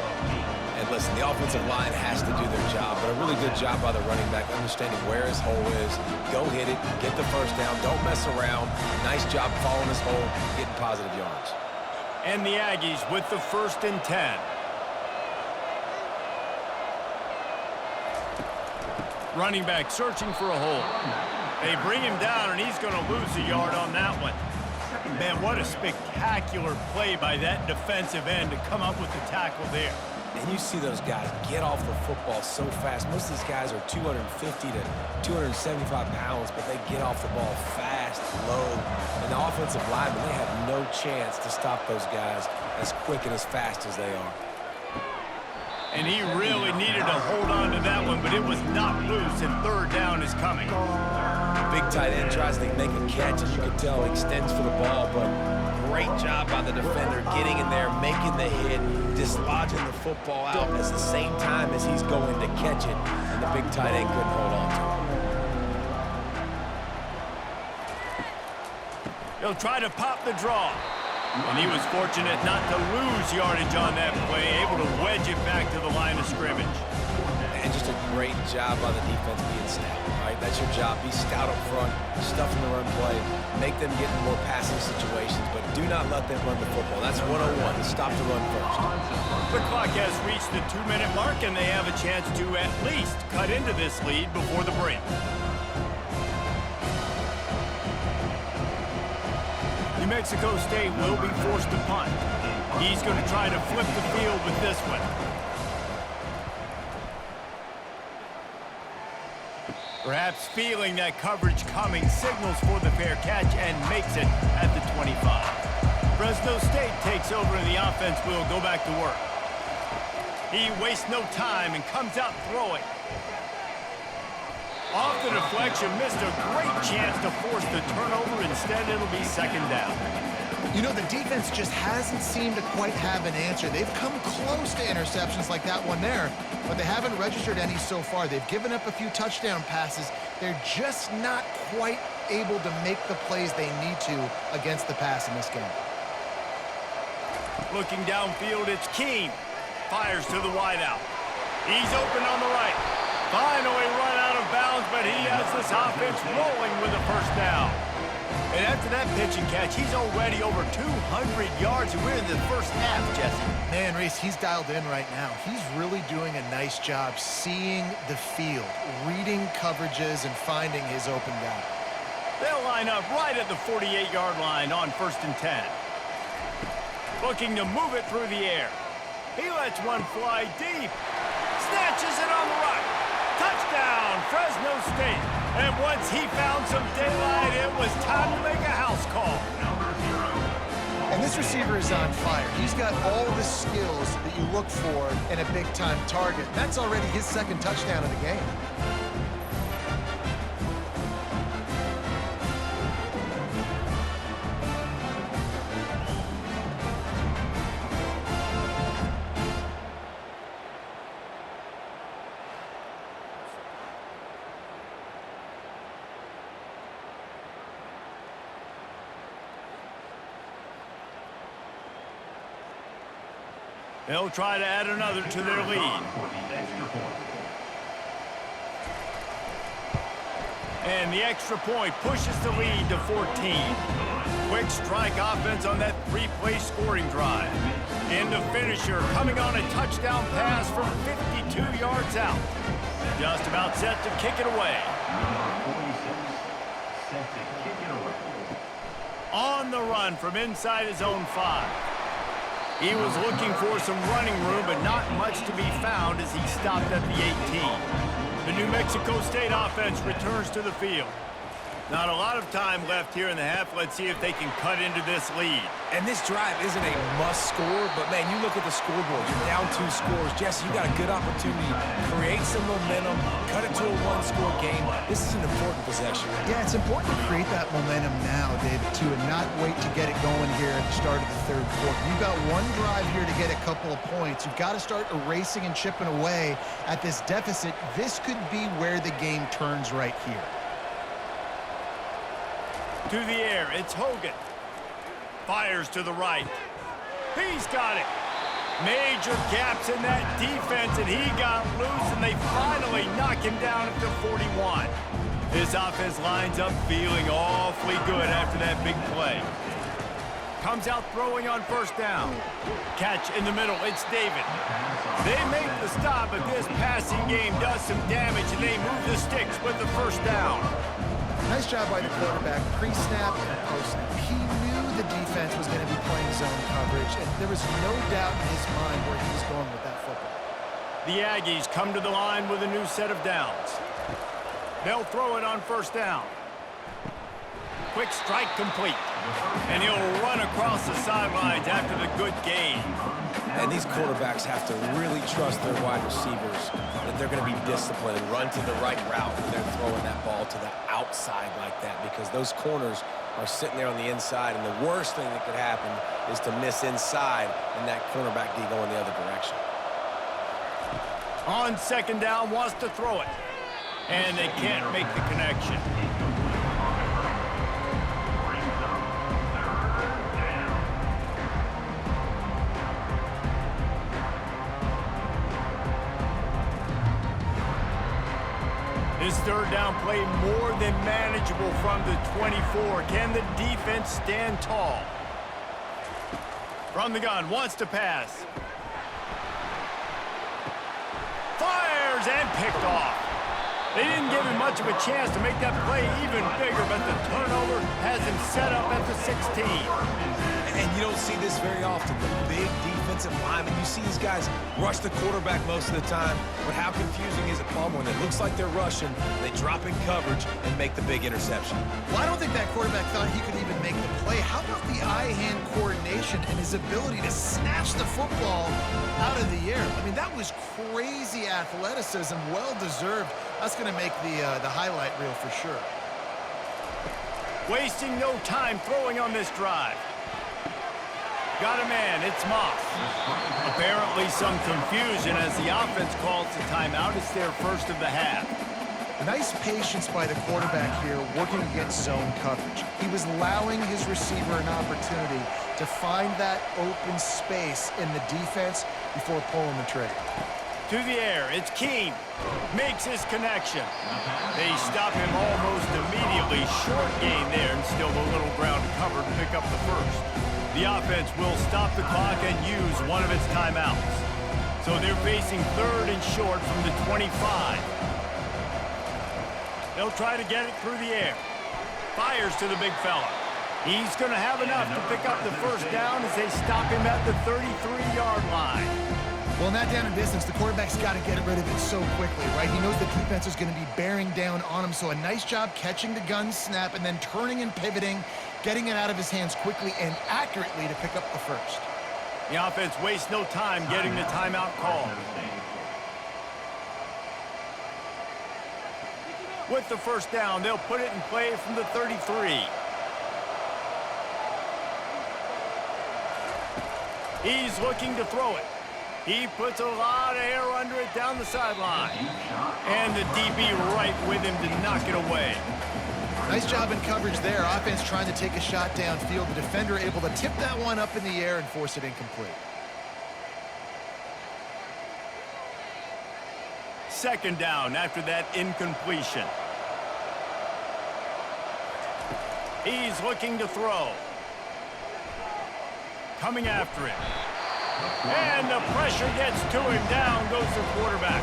And listen, the offensive line has to do their job, but a really good job by the running back, understanding where his hole is. Go hit it, get the first down, don't mess around. Nice job following his hole, getting positive yards. And the Aggies with the 1st and 10. Running back searching for a hole. They bring him down, and he's going to lose a yard on that one. Man, what a spectacular play by that defensive end to come up with the tackle there. And you see those guys get off the football so fast. Most of these guys are 250 to 275 pounds, but they get off the ball fast, low. And the offensive linemen, they have no chance to stop those guys as quick and as fast as they are. And he really needed to hold on to that one, but it was not loose, and 3rd down is coming. The big tight end tries to make a catch, as you can tell, extends for the ball, but great job by the defender getting in there, making the hit, dislodging the football out at the same time as he's going to catch it, and the big tight end couldn't hold on to it. He'll try to pop the draw. And he was fortunate not to lose yardage on that play, able to wedge it back to the line of scrimmage. And just a great job by the defense being stout, right? That's your job. Be stout up front, stuff in the run play, make them get in more passing situations, but do not let them run the football. That's 101. Stop the run first. The clock has reached the 2-minute mark, and they have a chance to at least cut into this lead before the break. New Mexico State will be forced to punt. He's going to try to flip the field with this one. Perhaps feeling that coverage coming, signals for the fair catch and makes it at the 25. Fresno State takes over and the offense will go back to work. He wastes no time and comes out throwing. Off the deflection, missed a great chance to force the turnover. Instead, it'll be 2nd down. You know, the defense just hasn't seemed to quite have an answer. They've come close to interceptions like that one there, but they haven't registered any so far. They've given up a few touchdown passes. They're just not quite able to make the plays they need to against the pass in this game. Looking downfield, it's Keene. Fires to the wideout. He's open on the right. Finally run out of bounds, but he has this offense rolling with a first down. And after that pitch and catch, he's already over 200 yards, and we're in the first half, Jesse. Man, Reese, he's dialed in right now. He's really doing a nice job seeing the field, reading coverages, and finding his open guy. They'll line up right at the 48-yard line on 1st and 10. Looking to move it through the air. He lets one fly deep. Snatches it on the right. Touchdown, Fresno State. And once he found some daylight, it was time to make a house call. And this receiver is on fire. He's got all the skills that you look for in a big-time target. That's already his 2nd touchdown of the game. They'll try to add another to their lead. And the extra point pushes the lead to 14. Quick strike offense on that 3-play scoring drive. And the finisher coming on a touchdown pass from 52 yards out. Just about set to kick it away. On the run from inside his own 5. He was looking for some running room, but not much to be found as he stopped at the 18. The New Mexico State offense returns to the field. Not a lot of time left here in the half. Let's see if they can cut into this lead. And this drive isn't a must score, but man, you look at the scoreboard, you're down 2 scores. Jesse, you got a good opportunity to create some momentum, cut it to a 1-score game. This is an important possession. Yeah, it's important to create that momentum now, David, too, and not wait to get it going here at the start of the third quarter. You've got one drive here to get a couple of points. You've got to start erasing and chipping away at this deficit. This could be where the game turns right here. To the air, it's Hogan. Fires to the right. He's got it. Major gaps in that defense, and he got loose, and they finally knock him down at the 41. This offense lines up feeling awfully good after that big play. Comes out throwing on first down. Catch in the middle, it's David. They make the stop, but this passing game does some damage, and they move the sticks with the first down. Nice job by the quarterback, pre-snap and post-snap. He knew the defense was going to be playing zone coverage, and there was no doubt in his mind where he was going with that football. The Aggies come to the line with a new set of downs. They'll throw it on first down. Quick strike complete. And he'll run across the sidelines after the good gain. And these quarterbacks have to really trust their wide receivers that they're going to be disciplined and run to the right route when they're throwing that ball to the outside like that, because those corners are sitting there on the inside, and the worst thing that could happen is to miss inside and that cornerback D going the other direction. On second down, wants to throw it. And they can't make the connection. This third down play more than manageable from the 24. Can the defense stand tall? From the gun, wants to pass. Fires and picked off. They didn't give him much of a chance to make that play even bigger, but the turnover has him set up at the 16. And you don't see this very often, the big defensive linemen. You see these guys rush the quarterback most of the time, but how confusing is it, Paul, when it looks like they're rushing, they drop in coverage and make the big interception? Well, I don't think that quarterback thought he could even make the play. How about the eye-hand coordination and his ability to snatch the football out of the air? I mean, that was crazy athleticism, well-deserved. That's going to make the highlight reel for sure. Wasting no time throwing on this drive. Got a man, it's Moss. Apparently some confusion as the offense calls the timeout. It's their first of the half. Nice patience by the quarterback here working against zone coverage. He was allowing his receiver an opportunity to find that open space in the defense before pulling the trigger. To the air, it's Keene. Makes his connection. They stop him almost immediately. Short gain there, and still a little ground to cover to pick up the first. The offense will stop the clock and use one of its timeouts. So they're facing third and short from the 25. They'll try to get it through the air. Fires to the big fella. He's going to have enough to pick up the first down as they stop him at the 33-yard line. Well, in that down and distance, the quarterback's got to get rid of it so quickly, right? He knows the defense is going to be bearing down on him, so a nice job catching the gun snap and then turning and pivoting, getting it out of his hands quickly and accurately to pick up the first. The offense wastes no time getting the timeout call. With the first down, they'll put it in play from the 33. He's looking to throw it. He puts a lot of air under it down the sideline. And the DB right with him to knock it away. Nice job in coverage there. Offense trying to take a shot downfield. The defender able to tip that one up in the air and force it incomplete. Second down after that incompletion. He's looking to throw. Coming after him. And the pressure gets to him. Down goes the quarterback.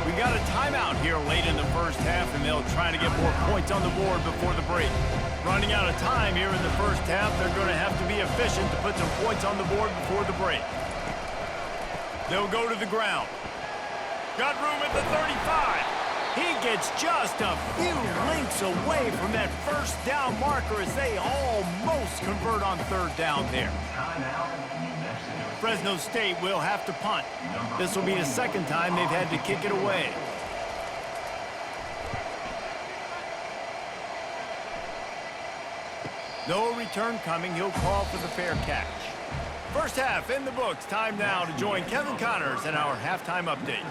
We got a timeout here late in the first half, and they'll try to get more points on the board before the break. Running out of time here in the first half, they're going to have to be efficient to put some points on the board before the break. They'll go to the ground. Got room at the 35. He gets just a few lengths away from that first down marker as they almost convert on third down there. Fresno State will have to punt. This will be the second time they've had to kick it away. No return coming. He'll call for the fair catch. First half in the books. Time now to join Kevin Connors in our halftime update.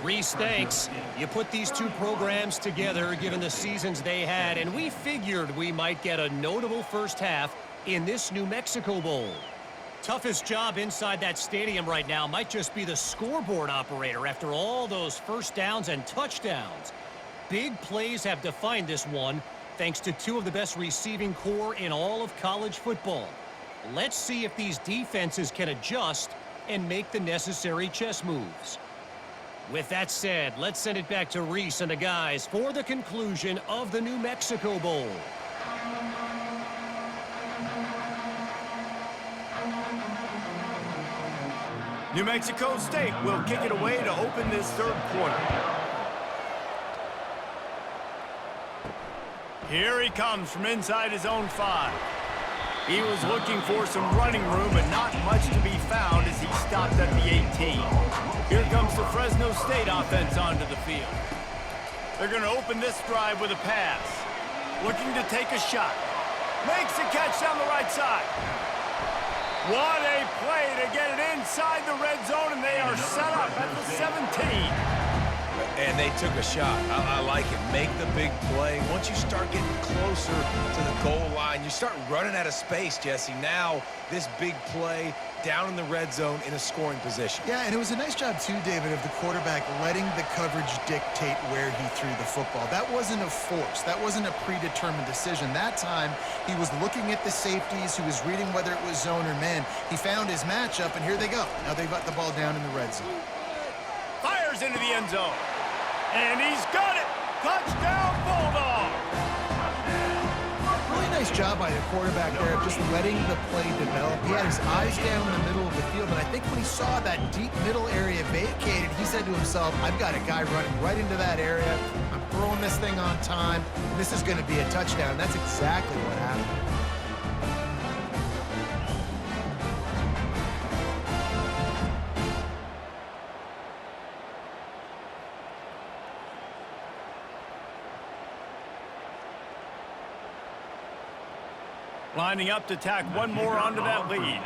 Reese, thanks. You put these two programs together given the seasons they had, and we figured we might get a notable first half in this New Mexico Bowl. Toughest job inside that stadium right now might just be the scoreboard operator after all those first downs and touchdowns. Big plays have defined this one, thanks to two of the best receiving corps in all of college football. Let's see if these defenses can adjust and make the necessary chess moves. With that said, let's send it back to Reese and the guys for the conclusion of the New Mexico Bowl. New Mexico State will kick it away to open this third quarter. Here he comes from inside his own 5. He was looking for some running room, but not much to be found as he stopped at the 18. Here comes the Fresno State offense onto the field. They're going to open this drive with a pass. Looking to take a shot. Makes a catch down the right side. What a play to get it inside the red zone, and they are set up at the 17. And they took a shot. I like it. Make the big play. Once you start getting closer to the goal line, you start running out of space, Jesse. Now, this big play down in the red zone in a scoring position. Yeah, and it was a nice job, too, David, of the quarterback letting the coverage dictate where he threw the football. That wasn't a force. That wasn't a predetermined decision. That time, he was looking at the safeties. He was reading whether it was zone or man. He found his matchup, and here they go. Now they've got the ball down in the red zone. Fires into the end zone. And he's got it. Touchdown, Bulldogs. Really nice job by the quarterback there of just letting the play develop. He had his eyes down in the middle of the field, and I think when he saw that deep middle area vacated, he said to himself, I've got a guy running right into that area. I'm throwing this thing on time, and this is going to be a touchdown. That's exactly what happened. Lining up to tack one more onto that lead.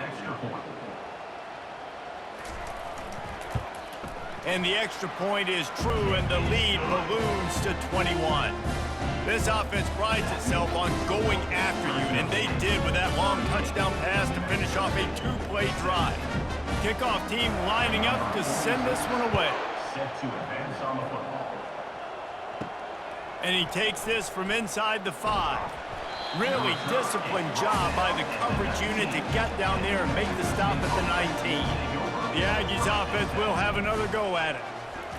And the extra point is true, and the lead balloons to 21. This offense prides itself on going after you, and they did with that long touchdown pass to finish off a 2-play drive. Kickoff team lining up to send this one away. Set to advance on the football. And he takes this from inside the 5. Really disciplined job by the coverage unit to get down there and make the stop at the 19. The Aggies offense will have another go at it.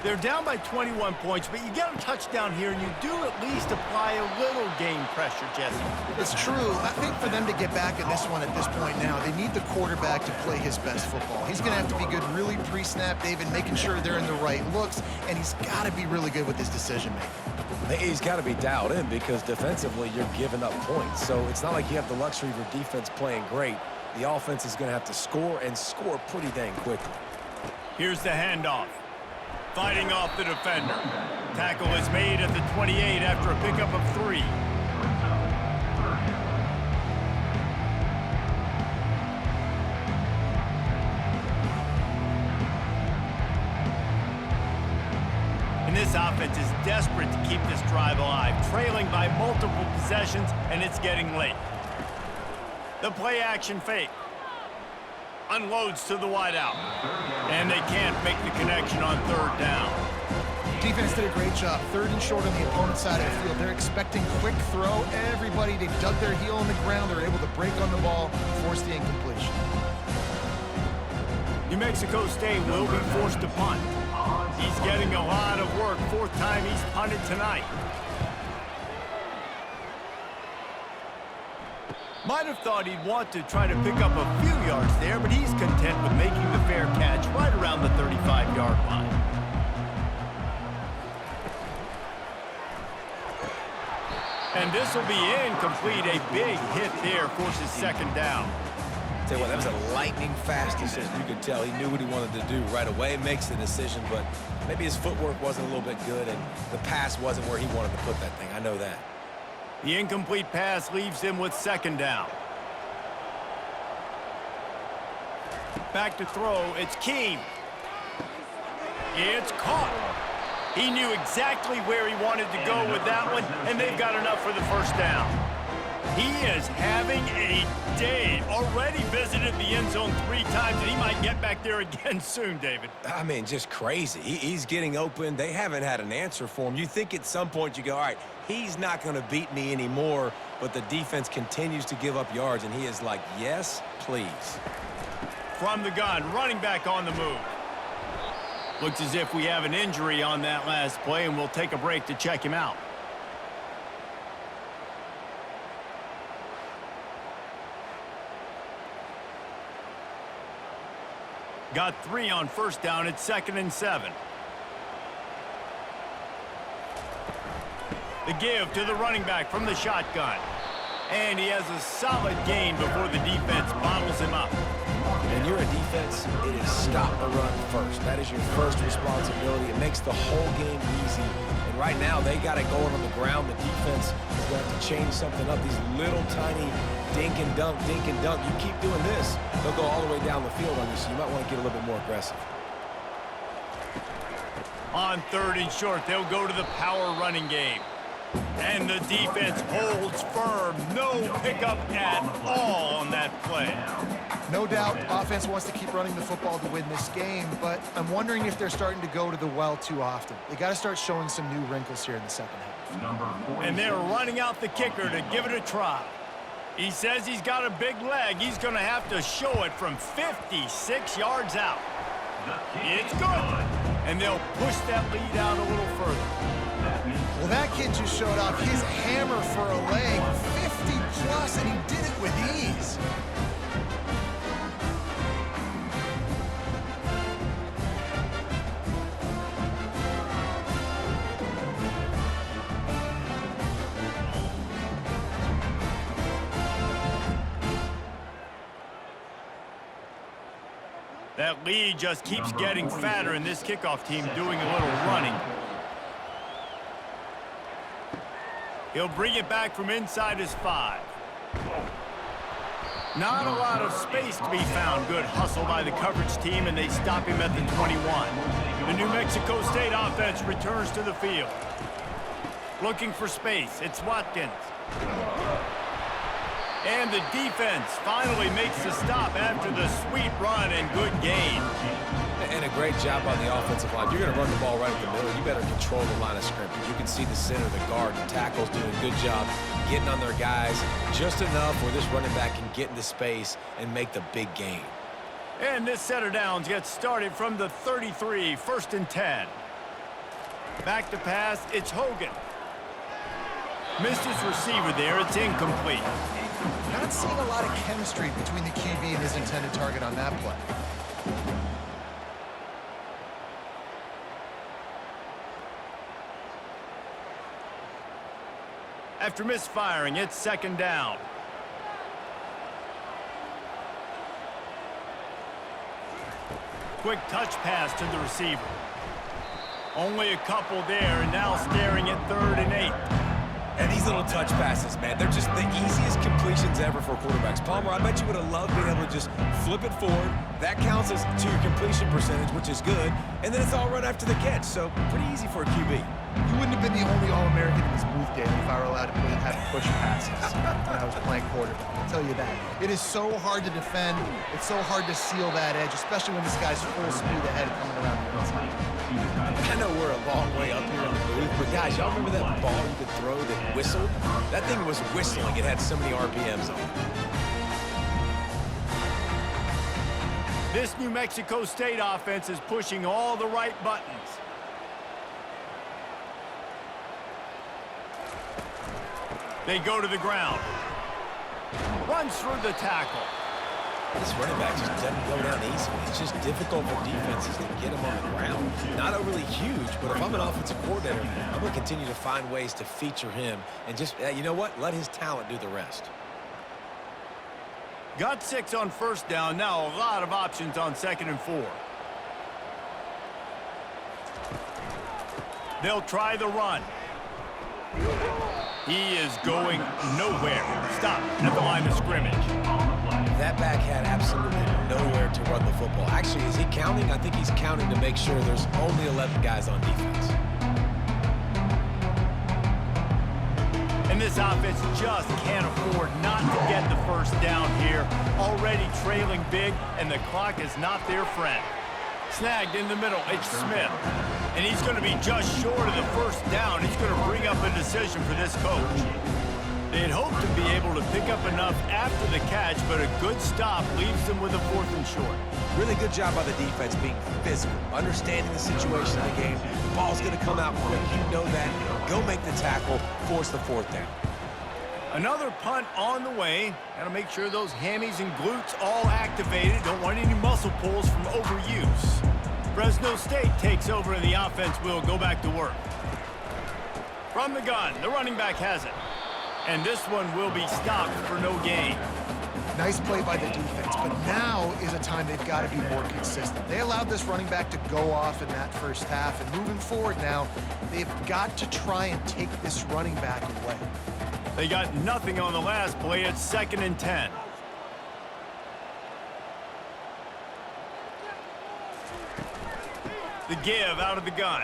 They're down by 21 points, but you get a touchdown here, and you do at least apply a little game pressure, Jesse. It's true. I think for them to get back in this one at this point now, they need the quarterback to play his best football. He's going to have to be good really pre-snap, David, making sure they're in the right looks, and he's got to be really good with his decision-making. He's got to be dialed in because defensively you're giving up points. So it's not like you have the luxury of your defense playing great. The offense is going to have to score and score pretty dang quickly. Here's the handoff. Fighting off the defender. Tackle is made at the 28 after a pickup of 3. And this offense is desperate to keep this drive alive, trailing by multiple possessions, and it's getting late. The play action fake. Unloads to the wideout. And they can't make the connection on third down. Defense did a great job. Third and short on the opponent's side of the field. They're expecting quick throw. Everybody, they dug their heel on the ground. They're able to break on the ball, force the incompletion. New Mexico State will be forced to punt. He's getting a lot of work. Fourth time he's punted tonight. Might have thought he'd want to try to pick up a few yards there, but he's content with making the fair catch right around the 35-yard line. And this will be incomplete. A big hit there forces second down. Tell you what, that was a lightning-fast decision. You could tell he knew what he wanted to do right away, makes the decision, but maybe his footwork wasn't a little bit good, and the pass wasn't where he wanted to put that thing. I know that. The incomplete pass leaves him with second down. Back to throw, it's Keem. It's caught. He knew exactly where he wanted to go with that one, and they've got enough for the first down. He is having a day. Already visited the end zone 3 times, and he might get back there again soon, David. I mean, just crazy. He's getting open. They haven't had an answer for him. You think at some point you go, all right, he's not going to beat me anymore, but the defense continues to give up yards, and he is like, yes, please. From the gun, running back on the move. Looks as if we have an injury on that last play, and we'll take a break to check him out. Got 3 on first down. It's 2nd and 7. The give to the running back from the shotgun. And he has a solid gain before the defense bottles him up. When you're a defense, it is stop the run first. That is your first responsibility. It makes the whole game easy. And right now, they got it going on the ground. The defense is going to have to change something up. These little tiny dink and dunk, dink and dunk. You keep doing this, they'll go all the way down the field on you, so you might want to get a little bit more aggressive. On 3rd and short, they'll go to the power running game. And the defense holds firm. No pickup at all on that play. No doubt, offense wants to keep running the football to win this game, but I'm wondering if they're starting to go to the well too often. They got to start showing some new wrinkles here in the second half. And they're running out the kicker to give it a try. He says he's got a big leg. He's going to have to show it from 56 yards out. It's good. And they'll push that lead out a little further. Well, that kid just showed off his hammer for a leg, 50-plus, and he did it with ease. That lead just keeps getting fatter, and this kickoff team doing a little running. He'll bring it back from inside his 5. Not a lot of space to be found. Good hustle by the coverage team, and they stop him at the 21. The New Mexico State offense returns to the field. Looking for space. It's Watkins. And the defense finally makes the stop after the sweet run and good gain. And a great job on the offensive line. You're going to run the ball right in the middle. You better control the line of scrimmage. You can see the center, the guard, the tackles doing a good job getting on their guys just enough where this running back can get into space and make the big gain. And this set of downs gets started from the 33, 1st and 10. Back to pass, it's Hogan. Missed his receiver there, it's incomplete. Not seeing a lot of chemistry between the QB and his intended target on that play. After misfiring, it's 2nd down. Quick touch pass to the receiver. Only a couple there, and now staring at 3rd and 8. And these little touch passes, man, they're just the easiest completions ever for quarterbacks. Palmer, I bet you would have loved being able to just flip it forward. That counts as to your completion percentage, which is good. And then it's all right after the catch, so pretty easy for a QB. You wouldn't have been the only All-American in this booth game if I were allowed to have push passes when I was playing quarterback. I'll tell you that. It is so hard to defend. It's so hard to seal that edge, especially when this guy's full speed ahead coming around the inside. I know we're a long way up here in the booth, but guys, y'all remember that ball you could throw that whistled? That thing was whistling. It had so many RPMs on it. This New Mexico State offense is pushing all the right buttons. They go to the ground. Runs through the tackle. This running back just doesn't go down easily. It's just difficult for defenses to get him on the ground. Not overly huge, but if I'm an offensive coordinator, I'm going to continue to find ways to feature him and just, you know what, let his talent do the rest. Got 6 on first down. Now a lot of options on 2nd and 4. They'll try the run. He is going nowhere. Stop at the line of scrimmage. That back had absolutely nowhere to run the football. Actually, is he counting? I think he's counting to make sure there's only 11 guys on defense. And this offense just can't afford not to get the first down here. Already trailing big, and the clock is not their friend. Snagged in the middle, it's Smith. And he's going to be just short of the first down. He's going to bring up a decision for this coach. They'd hope to be able to pick up enough after the catch, but a good stop leaves them with a 4th and short. Really good job by the defense being physical, understanding the situation of the game. The ball's going to come out quick. You know that. Go make the tackle, force the 4th down. Another punt on the way. Got to make sure those hammies and glutes all activated. Don't want any muscle pulls from overuse. Fresno State takes over and the offense will go back to work. From the gun, the running back has it. And this one will be stopped for no gain. Nice play by the defense, but now is a time they've got to be more consistent. They allowed this running back to go off in that first half, and moving forward now, they've got to try and take this running back away. They got nothing on the last play. It's 2nd and 10. The give out of the gun.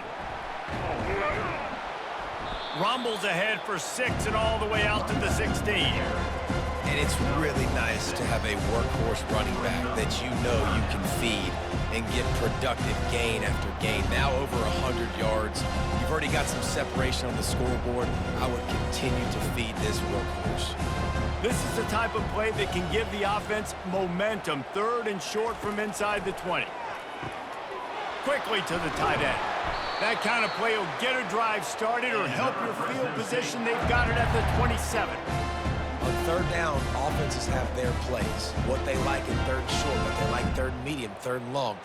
Rumbles ahead for 6 and all the way out to the 16. And it's really nice to have a workhorse running back that you know you can feed and get productive gain after gain. Now over 100 yards. You've already got some separation on the scoreboard. I would continue to feed this workhorse. This is the type of play that can give the offense momentum. 3rd and short from inside the 20. Quickly to the tight end. That kind of play will get a drive started or help your field position. They've got it at the 27. On 3rd down, offenses have their plays. What they like in 3rd and short, what they like 3rd and medium, 3rd and long.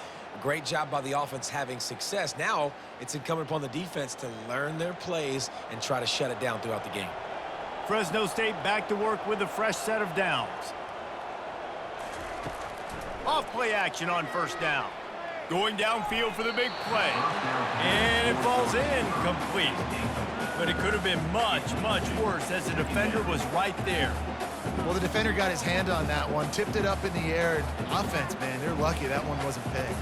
Great job by the offense having success. Now it's incumbent upon the defense to learn their plays and try to shut it down throughout the game. Fresno State back to work with a fresh set of downs. Off play action on 1st down. Going downfield for the big play. And it falls in complete. But it could have been much, much worse as the defender was right there. Well, the defender got his hand on that one, tipped it up in the air. Offense, man, they're lucky that one wasn't picked.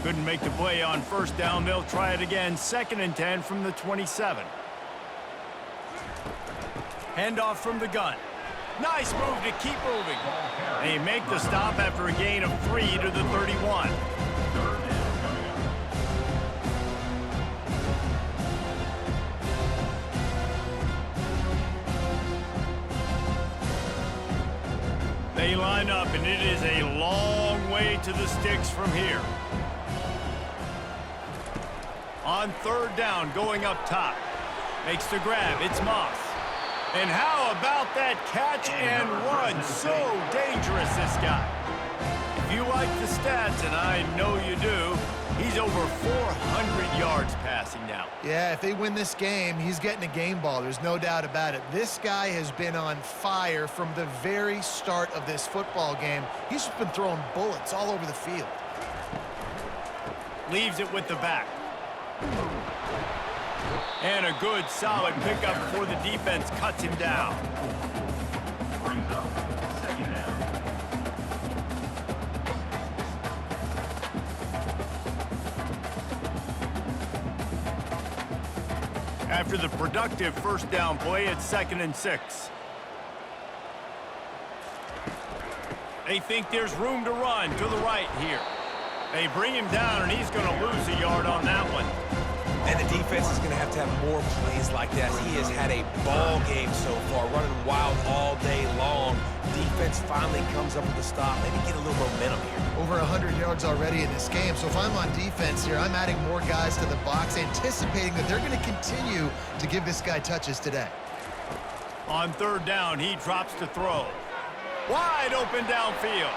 Couldn't make the play on 1st down. They'll try it again. 2nd and 10 from the 27. Handoff from the gun. Nice move to keep moving. They make the stop after a gain of 3 to the 31. They line up, and it is a long way to the sticks from here. On 3rd down, going up top. Makes the grab. It's Moss. And how about that catch and run? So dangerous, this guy. If you like the stats, and I know you do, he's over 400 yards passing now. Yeah, if they win this game, he's getting a game ball. There's no doubt about it. This guy has been on fire from the very start of this football game. He's just been throwing bullets all over the field. Leaves it with the back. And a good, solid pickup before the defense cuts him down. Brings up 2nd down. After the productive 1st down play, it's 2nd and 6. They think there's room to run to the right here. They bring him down, and he's going to lose a yard on that one. And the defense is going to have more plays like that. He has had a ball game so far, running wild all day long. Defense finally comes up with a stop. Maybe get a little momentum here. Over 100 yards already in this game. So if I'm on defense here, I'm adding more guys to the box, anticipating that they're going to continue to give this guy touches today. On third down, he drops to throw. Wide open downfield.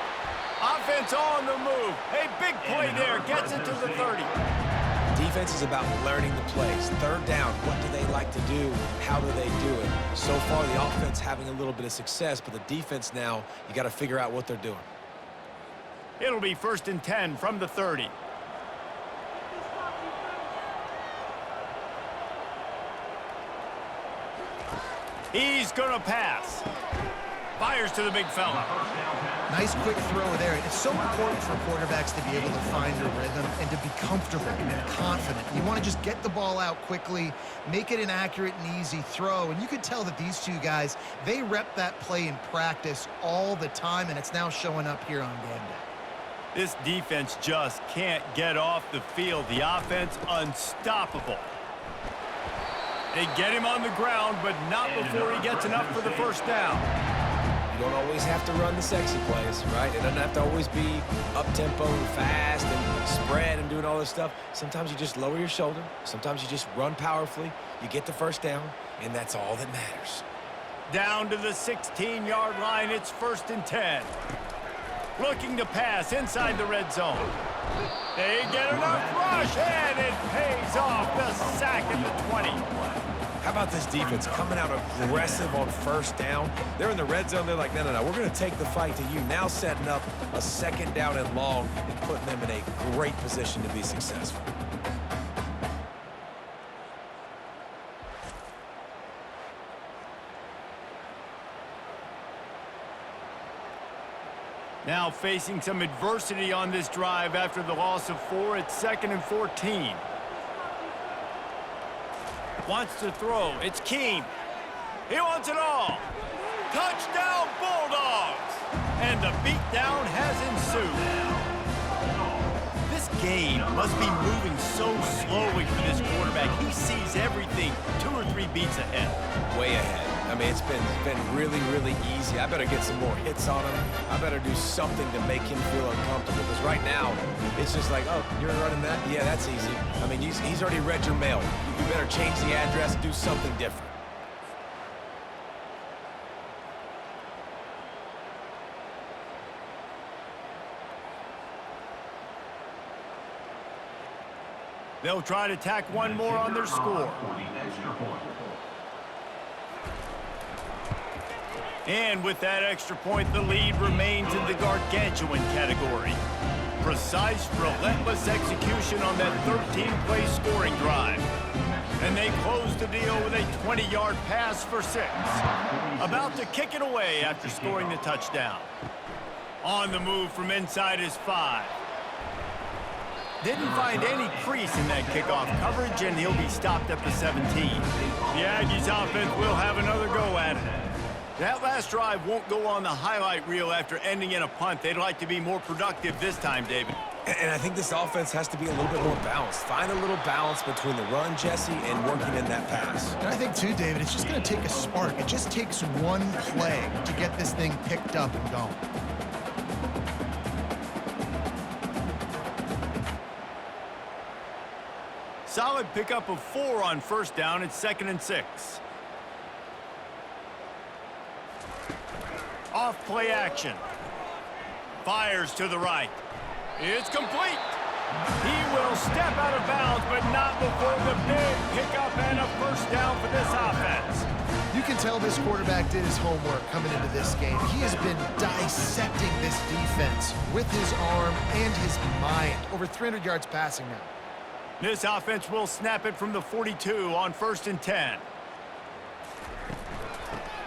Offense on the move. A big play there. Gets it to the 30. Defense is about learning the plays. Third down, what do they like to do? How do they do it? So far, the offense having a little bit of success, but the defense now, you got to figure out what they're doing. It'll be 1st and 10 from the 30. He's going to pass. Fires to the big fella. Nice quick throw there. It's so important for quarterbacks to be able to find their rhythm and to be comfortable and confident. You want to just get the ball out quickly, make it an accurate and easy throw. And you could tell that these two guys, they rep that play in practice all the time, and it's now showing up here on game day. This defense just can't get off the field. The offense unstoppable. They get him on the ground, but not before he gets enough for the first down. You don't always have to run the sexy plays, right? It doesn't have to always be up-tempo and fast and spread and doing all this stuff. Sometimes you just lower your shoulder. Sometimes you just run powerfully. You get the first down, and that's all that matters. Down to the 16-yard line. It's 1st and 10. Looking to pass inside the red zone. They get enough rush, and it pays off. The sack at the 20. How about this defense coming out aggressive on first down? They're in the red zone. They're like, no, we're going to take the fight to you. Now setting up a 2nd down and long and putting them in a great position to be successful. Now facing some adversity on this drive after the loss of 4. It's 2nd and 14. Wants to throw. It's Keene. He wants it all. Touchdown, Bulldogs! And the beatdown has ensued. This game must be moving so slowly for this quarterback. He sees everything 2 or 3 beats ahead. Way ahead. I mean, it's been really, really easy. I better get some more hits on him. I better do something to make him feel uncomfortable. Because right now, it's just like, oh, you're running that? Yeah, that's easy. I mean, he's already read your mail. You better change the address, do something different. They'll try to tack one more on their score. And with that extra point, the lead remains in the gargantuan category. Precise, relentless execution on that 13-play scoring drive. And they close the deal with a 20-yard pass for 6. About to kick it away after scoring the touchdown. On the move from inside his 5. Didn't find any crease in that kickoff coverage, and he'll be stopped at the 17. The Aggies offense will have another go at it. That last drive won't go on the highlight reel after ending in a punt. They'd like to be more productive this time, David. And I think this offense has to be a little bit more balanced. Find a little balance between the run, Jesse, and working in that pass. And I think, too, David, it's just going to take a spark. It just takes one play to get this thing picked up and going. Solid pickup of 4 on first down. It's 2nd and 6. Off play action. Fires to the right. It's complete. He will step out of bounds, but not before the big pickup and a first down for this offense. You can tell this quarterback did his homework coming into this game. He has been dissecting this defense with his arm and his mind. Over 300 yards passing now. This offense will snap it from the 42 on 1st and 10.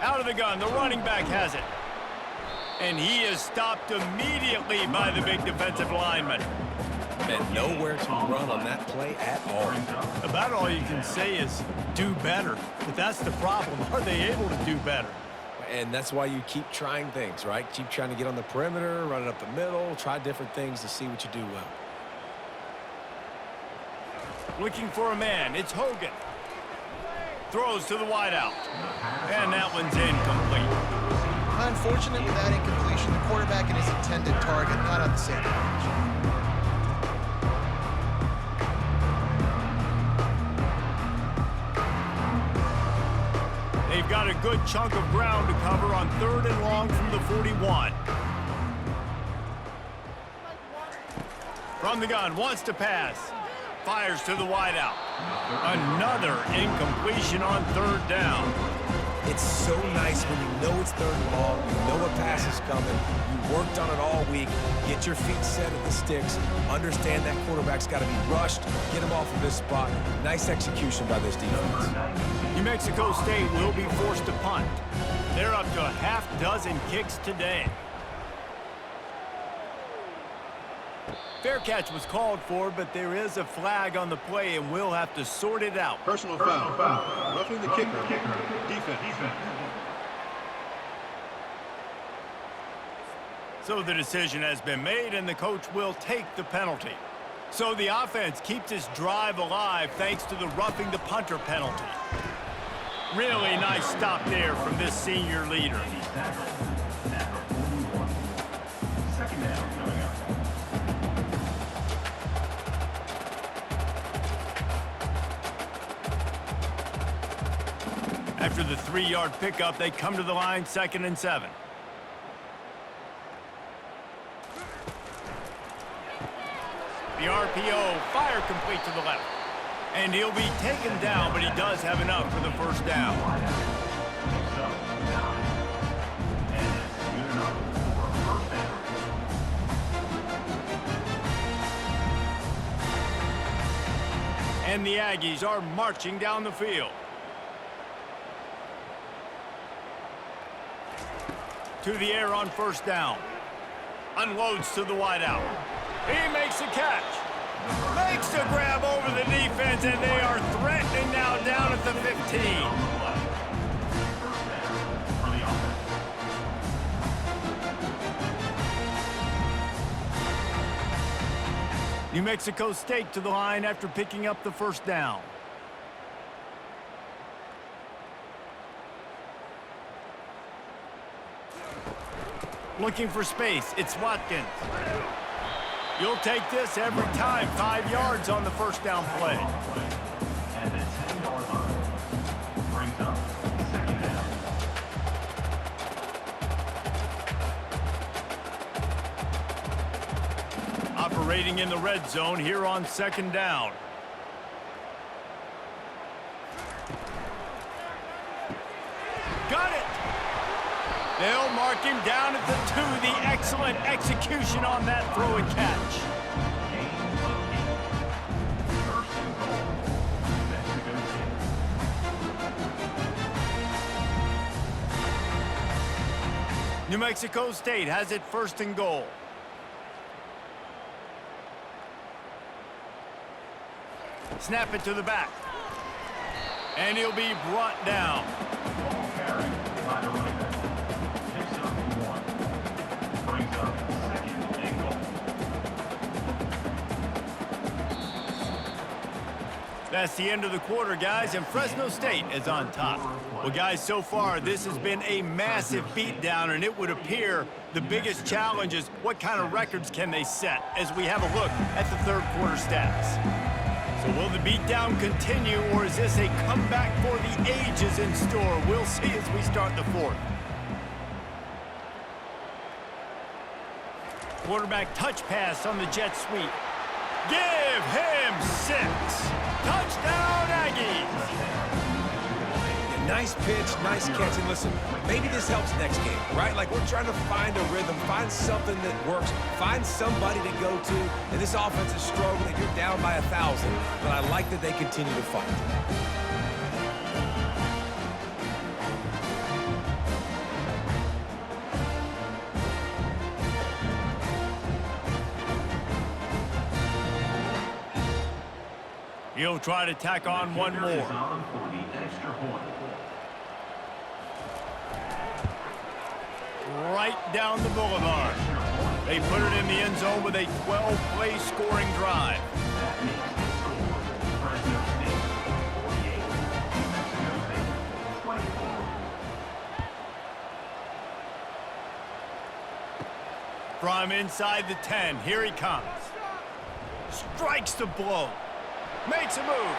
Out of the gun, the running back has it. And he is stopped immediately by the big defensive lineman. And nowhere to run on that play at all. About all you can say is do better. But that's the problem. Are they able to do better? And that's why you keep trying things, right? Keep trying to get on the perimeter, run it up the middle, try different things to see what you do well. Looking for a man. It's Hogan. Throws to the wideout. And that one's incomplete. Unfortunate with that incompletion, the quarterback and his intended target not on the same page. They've got a good chunk of ground to cover on 3rd and long from the 41. From the gun, wants to pass. Fires to the wideout. Another incompletion on 3rd down. It's so nice when you know it's 3rd and long, you know a pass is coming, you worked on it all week, get your feet set at the sticks, understand that quarterback's got to be rushed, get him off of his spot. Nice execution by this defense. New Mexico State will be forced to punt. They're up to a half dozen kicks today. Fair catch was called for, but there is a flag on the play, and we'll have to sort it out. Personal foul. Roughing the kicker. Defense. So the decision has been made, and the coach will take the penalty. So the offense keeps this drive alive thanks to the roughing the punter penalty. Really nice stop there from this senior leader. Second down coming up. After the 3-yard pickup, they come to the line 2nd and 7. The RPO, fire complete to the left. And he'll be taken down, but he does have enough for the 1st down. And the Aggies are marching down the field. To the air on 1st down. Unloads to the wideout. He makes a catch. Makes the grab over the defense, and they are threatening now down at the 15. New Mexico State to the line after picking up the 1st down. Looking for space, it's Watkins. You'll take this every time. 5 yards on the 1st down play. And the 10-yard line brings up 2nd down. Operating in the red zone here on 2nd down. Got it! They'll mark him down at the 2. The excellent execution on that throw and catch. New Mexico State has it 1st and goal. Snap it to the back. And he'll be brought down. That's the end of the quarter, guys, and Fresno State is on top. Well, guys, so far, this has been a massive beatdown, and it would appear the biggest challenge is what kind of records can they set as we have a look at the 3rd quarter stats. So will the beatdown continue, or is this a comeback for the ages in store? We'll see as we start the 4th. Quarterback touch pass on the jet sweep. Give him 6. Touchdown, Aggies! Yeah, nice pitch, nice catch. And listen, maybe this helps next game, right? Like, we're trying to find a rhythm, find something that works, find somebody to go to. And this offense is struggling. You're down by 1,000. But I like that they continue to fight. He'll try to tack on one more. Right down the boulevard. They put it in the end zone with a 12-play scoring drive. From inside the 10, here he comes. Strikes the blow. Makes a move.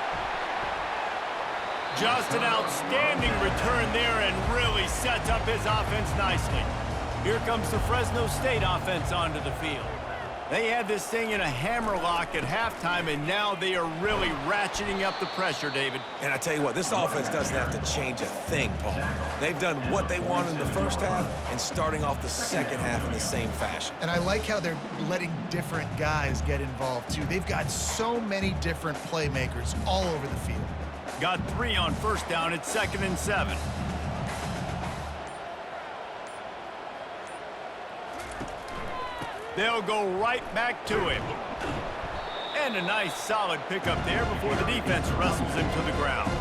Just an outstanding return there and really sets up his offense nicely. Here comes the Fresno State offense onto the field. They had this thing in a hammerlock at halftime, and now they are really ratcheting up the pressure, David. And I tell you what, this offense doesn't have to change a thing, Paul. They've done what they wanted in the first half and starting off the second half in the same fashion. And I like how they're letting different guys get involved, too. They've got so many different playmakers all over the field. Got 3 on first down. It's 2nd and 7. They'll go right back to him. And a nice solid pickup there before the defense wrestles him to the ground.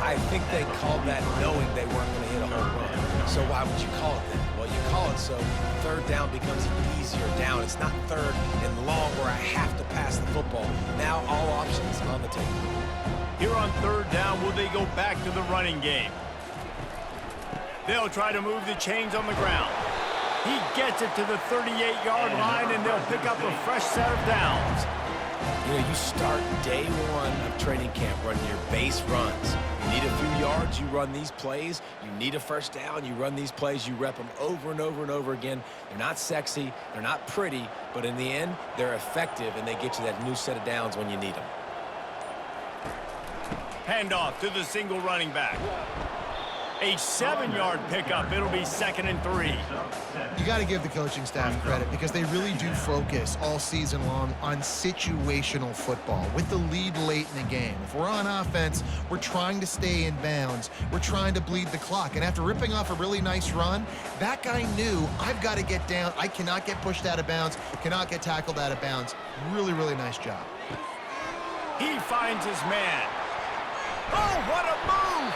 I think they called that knowing they weren't going to hit a home run. So why would you call it that? Well, you call it so third down becomes an easier down. It's not third and long where I have to pass the football. Now all options on the table. Here on third down, will they go back to the running game? They'll try to move the chains on the ground. He gets it to the 38-yard line, and they'll pick up a fresh set of downs. You know, you start day one of training camp running your base runs. You need a few yards, you run these plays. You need a first down, you run these plays. You rep them over and over and over again. They're not sexy, they're not pretty, but in the end, they're effective, and they get you that new set of downs when you need them. Handoff to the single running back. A 7-yard pickup. It'll be 2nd and 3. You got to give the coaching staff credit because they really do focus all season long on situational football with the lead late in the game. If we're on offense, we're trying to stay in bounds. We're trying to bleed the clock. And after ripping off a really nice run, that guy knew I've got to get down. I cannot get pushed out of bounds, cannot get tackled out of bounds. Really, really nice job. He finds his man. Oh, what a move!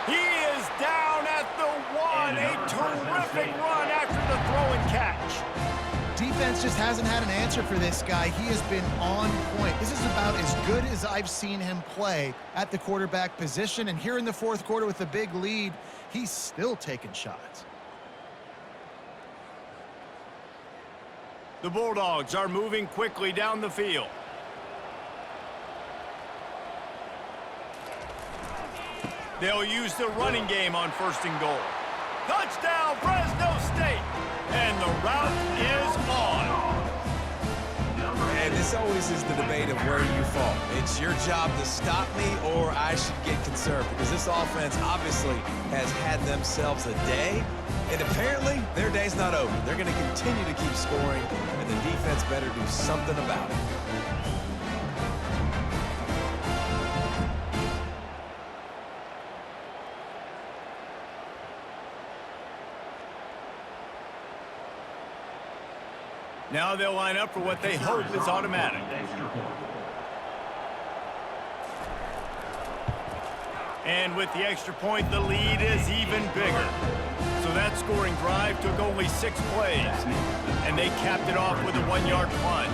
He is down at the 1. A terrific run after the throw and catch. Defense just hasn't had an answer for this guy. He has been on point. This is about as good as I've seen him play at the quarterback position. And here in the fourth quarter with a big lead, he's still taking shots. The Bulldogs are moving quickly down the field. They'll use the running game on 1st and goal. Touchdown, Fresno State! And the route is on. And this always is the debate of where you fall. It's your job to stop me or I should get conserved because this offense obviously has had themselves a day, and apparently their day's not over. They're going to continue to keep scoring, and the defense better do something about it. Now they'll line up for what they hope is automatic. And with the extra point, the lead is even bigger. So that scoring drive took only 6 plays, and they capped it off with a 1-yard plunge.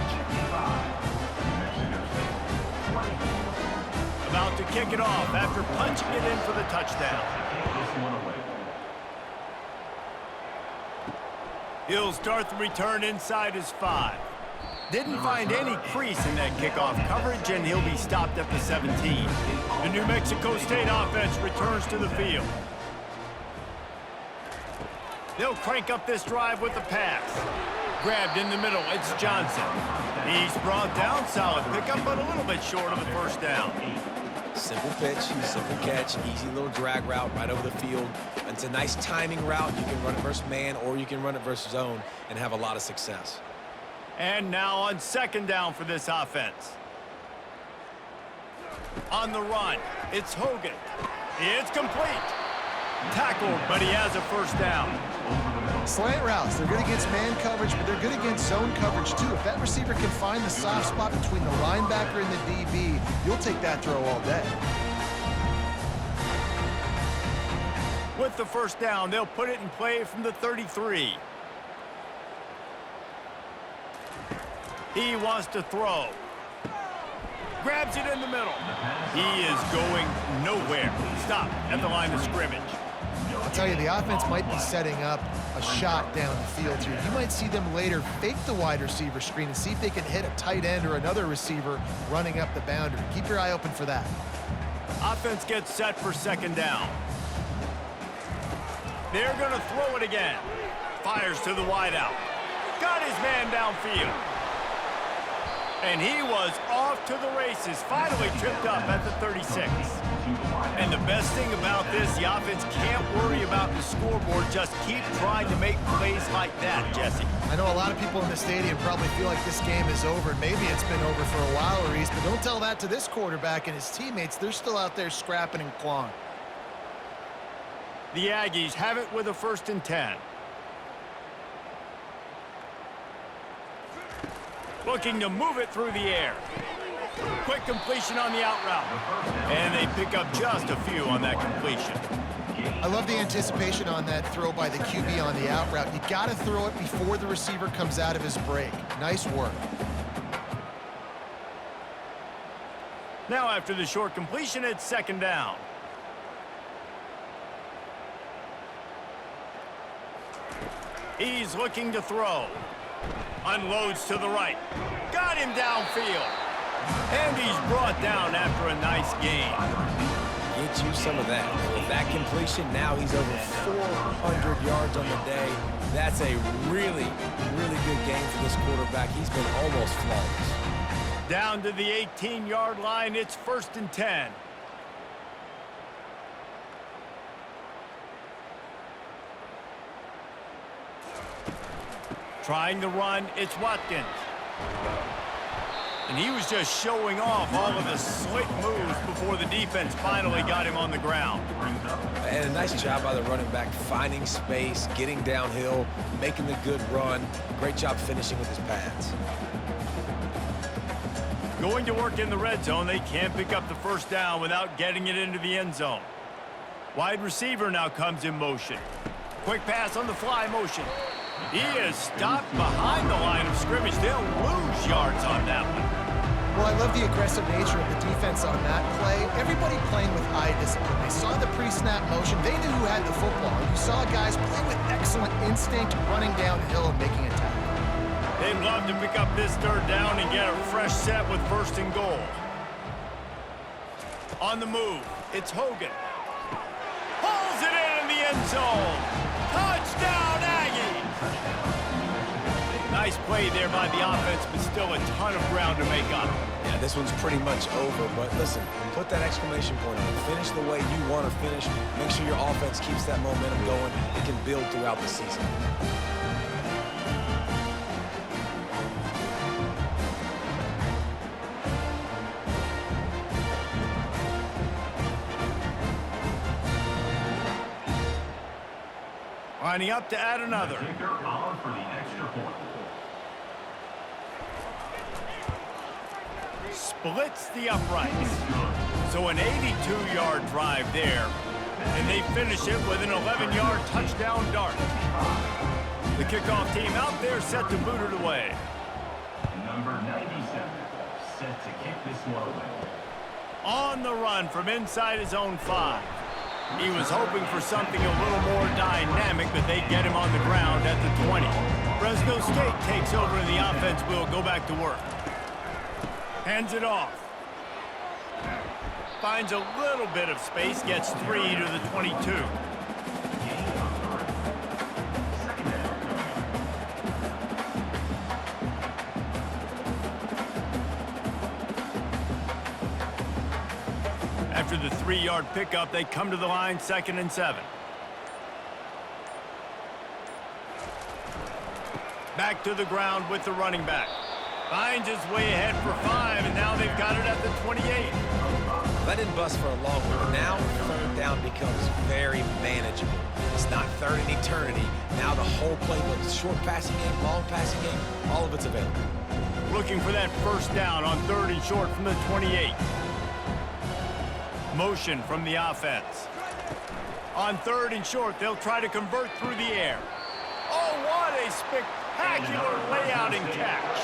About to kick it off after punching it in for the touchdown. He'll start the return inside his 5. Didn't find any crease in that kickoff coverage, and he'll be stopped at the 17. The New Mexico State offense returns to the field. They'll crank up this drive with the pass. Grabbed in the middle, it's Johnson. He's brought down, solid pickup, but a little bit short of the first down. Simple pitch, simple catch, easy little drag route right over the field. It's a nice timing route. You can run it versus man or you can run it versus zone and have a lot of success. And now on 2nd down for this offense. On the run, it's Hogan. It's complete. Tackled, but he has a first down. Slant routes, they're good against man coverage, but they're good against zone coverage too. If that receiver can find the soft spot between the linebacker and the DB, you'll take that throw all day. With the first down, they'll put it in play from the 33. He wants to throw. Grabs it in the middle. He is going nowhere. Stop at the line of scrimmage. I'll tell you, the offense might be setting up a shot down the field here. You might see them later fake the wide receiver screen and see if they can hit a tight end or another receiver running up the boundary. Keep your eye open for that. Offense gets set for second down. They're going to throw it again. Fires to the wideout. Got his man downfield. And he was off to the races. Finally tripped up at the 36. And the best thing about this, the offense can't worry about the scoreboard. Just keep trying to make plays like that, Jesse. I know a lot of people in the stadium probably feel like this game is over. Maybe it's been over for a while, Reese, but don't tell that to this quarterback and his teammates. They're still out there scrapping and clawing. The Aggies have it with a 1st and 10. Looking to move it through the air. Quick completion on the out route. And they pick up just a few on that completion. I love the anticipation on that throw by the QB on the out route. You got to throw it before the receiver comes out of his break. Nice work. Now after the short completion, it's second down. He's looking to throw. Unloads to the right. Got him downfield. And he's brought down after a nice gain. Get you some of that. And with that completion, now he's over 400 yards on the day. That's a really, really good game for this quarterback. He's been almost flawless. Down to the 18-yard line, it's 1st and 10. Trying to run, it's Watkins. And he was just showing off all of the slick moves before the defense finally got him on the ground. And a nice job by the running back, finding space, getting downhill, making the good run. Great job finishing with his pads. Going to work in the red zone, they can't pick up the 1st down without getting it into the end zone. Wide receiver now comes in motion. Quick pass on the fly motion. He is stopped behind the line of scrimmage. They'll lose yards on that one. Well, I love the aggressive nature of the defense on that play. Everybody playing with eye discipline. They saw the pre-snap motion. They knew who had the football. You saw guys play with excellent instinct, running downhill and making a tackle. They'd love to pick up this 3rd down and get a fresh set with 1st and goal. On the move, it's Hogan. Pulls it in the end zone. Touchdown, Aggies! Nice play there by the offense, but still a ton of ground to make up. Yeah, this one's pretty much over, but listen, put that exclamation point on it. Finish the way you want to finish. Make sure your offense keeps that momentum going. It can build throughout the season. Lining up to add another. Kicker on for the extra point. Splits the uprights. So an 82-yard drive there. And they finish it with an 11-yard touchdown dart. The kickoff team out there set to boot it away. Number 97, set to kick this one away. On the run from inside his own 5. He was hoping for something a little more dynamic, but they get him on the ground at the 20. Fresno State takes over and the offense will go back to work. Hands it off. Finds a little bit of space, gets 3 to the 22. After the 3-yard pickup, they come to the line 2nd and 7. Back to the ground with the running back. Finds his way ahead for 5, and now they've got it at the 28. That didn't bust for a long one. Now 3rd down becomes very manageable. It's not 3rd and eternity. Now the whole playbook, short passing game, long passing game, all of it's available. Looking for that 1st down on 3rd and short from the 28. Motion from the offense. On 3rd and short, they'll try to convert through the air. Oh, what a spectacular layout and catch.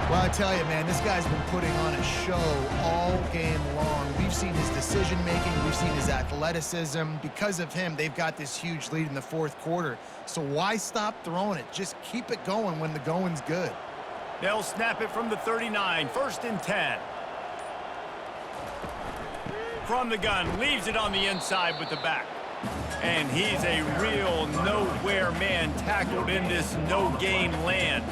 Well, I tell you, man, this guy's been putting on a show all game long. We've seen his decision-making. We've seen his athleticism. Because of him, they've got this huge lead in the 4th quarter. So why stop throwing it? Just keep it going when the going's good. They'll snap it from the 39, 1st and 10. From the gun, leaves it on the inside with the back. And he's a real nowhere man tackled in this no-gain land.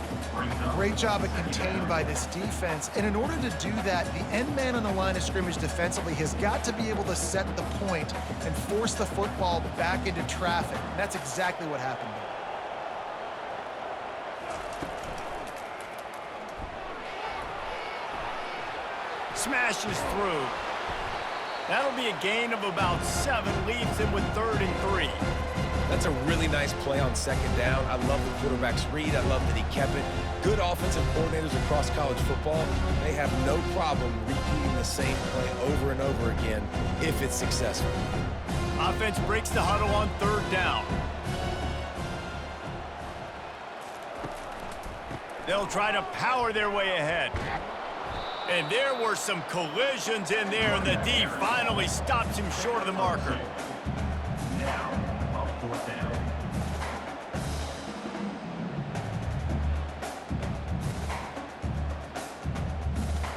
Great job of contained by this defense. And in order to do that, the end man on the line of scrimmage defensively has got to be able to set the point and force the football back into traffic. And that's exactly what happened there. Smashes through. That'll be a gain of about 7, leaves him with 3rd and 3. That's a really nice play on 2nd down. I love the quarterback's read. I love that he kept it. Good offensive coordinators across college football, they have no problem repeating the same play over and over again if it's successful. Offense breaks the huddle on 3rd down. They'll try to power their way ahead. And there were some collisions in there, and the D finally stops him short of the marker. Now, on 4th down.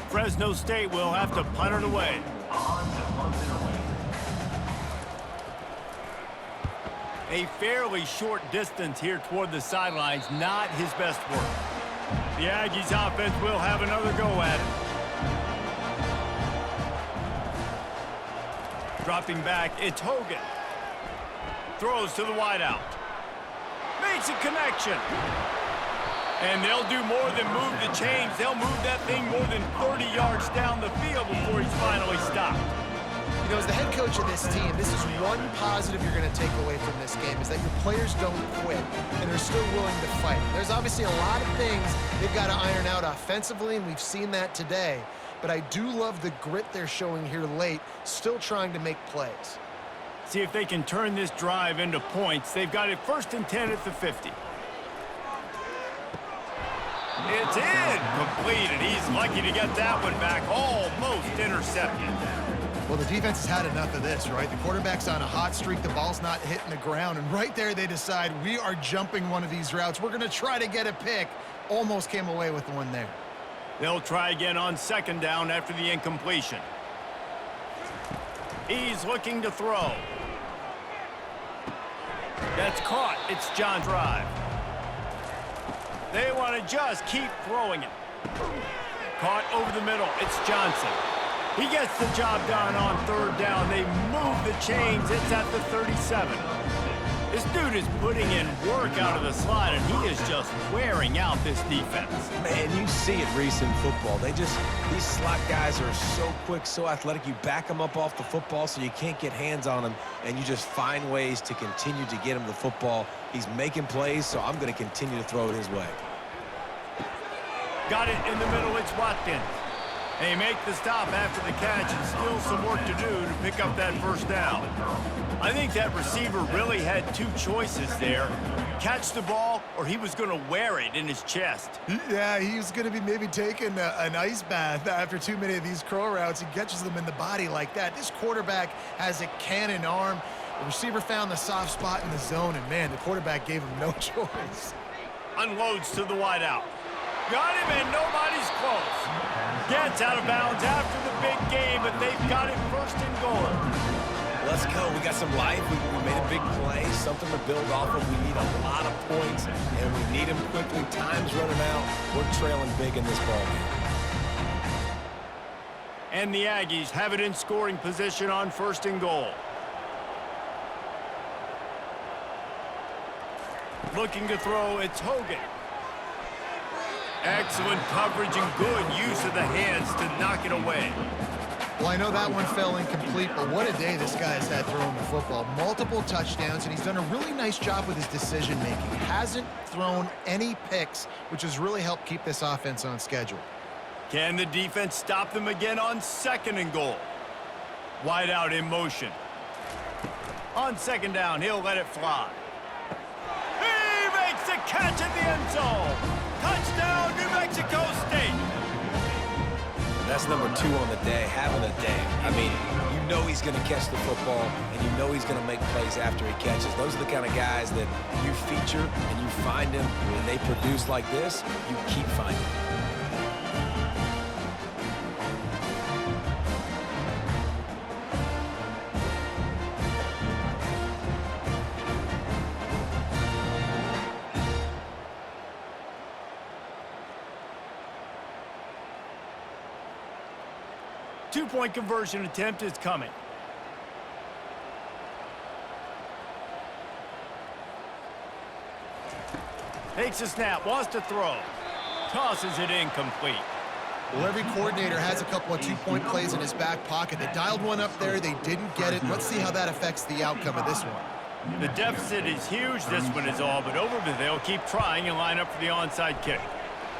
Fresno State will have to punt it away. On to punt it away. A fairly short distance here toward the sidelines, not his best work. The Aggies offense will have another go at it. Dropping back, it's Hogan. Throws to the wideout. Makes a connection. And they'll do more than move the chains. They'll move that thing more than 30 yards down the field before he's finally stopped. You know, as the head coach of this team, this is one positive you're going to take away from this game, is that your players don't quit, and they're still willing to fight. There's obviously a lot of things they've got to iron out offensively, and we've seen that today. But I do love the grit they're showing here late, still trying to make plays. See if they can turn this drive into points. They've got it 1st and 10 at the 50. It's in. Completed. He's lucky to get that one back. Almost intercepted. Well, the defense has had enough of this, right? The quarterback's on a hot streak. The ball's not hitting the ground. And right there, they decide, we are jumping one of these routes. We're going to try to get a pick. Almost came away with one there. They'll try again on 2nd down after the incompletion. He's looking to throw. That's caught. It's John's drive. They want to just keep throwing it. Caught over the middle. It's Johnson. He gets the job done on 3rd down. They move the chains. It's at the 37. This dude is putting in work out of the slot, and he is just wearing out this defense. Man, you see it, Reese, in football. These slot guys are so quick, so athletic. You back them up off the football so you can't get hands on them, and you just find ways to continue to get him the football. He's making plays, so I'm going to continue to throw it his way. Got it in the middle. It's Watkins. They make the stop after the catch, and still some work to do to pick up that 1st down. I think that receiver really had 2 choices there. Catch the ball, or he was going to wear it in his chest. Yeah, he was going to be maybe taking an ice bath after too many of these curl routes. He catches them in the body like that. This quarterback has a cannon arm. The receiver found the soft spot in the zone, and, man, the quarterback gave him no choice. Unloads to the wideout. Got him, and nobody's close. Gets out of bounds after the big game, but they've got it 1st and goal. Let's go. We got some life. We made a big play, something to build off of. We need a lot of points, and we need them quickly. Time's running out. We're trailing big in this ball game. And the Aggies have it in scoring position on 1st and goal. Looking to throw, it's Hogan. Excellent coverage and good use of the hands to knock it away. Well, I know that one fell incomplete, but what a day this guy has had throwing the football. Multiple touchdowns, and he's done a really nice job with his decision-making. Hasn't thrown any picks, which has really helped keep this offense on schedule. Can the defense stop them again on 2nd and goal? Wide out in motion. On 2nd down, he'll let it fly. He makes a catch at the end zone. Touchdown, New Mexico State. That's number 2 on the day, having a day. I mean, you know he's going to catch the football, and you know he's going to make plays after he catches. Those are the kind of guys that you feature and you find them, and they produce like this, you keep finding them. two-point conversion attempt is coming. Takes a snap, wants to throw. Tosses it incomplete. Well, every coordinator has a couple of two-point plays in his back pocket. They dialed one up there. They didn't get it. Let's see how that affects the outcome of this one. The deficit is huge. This one is all but over, but they'll keep trying and line up for the onside kick.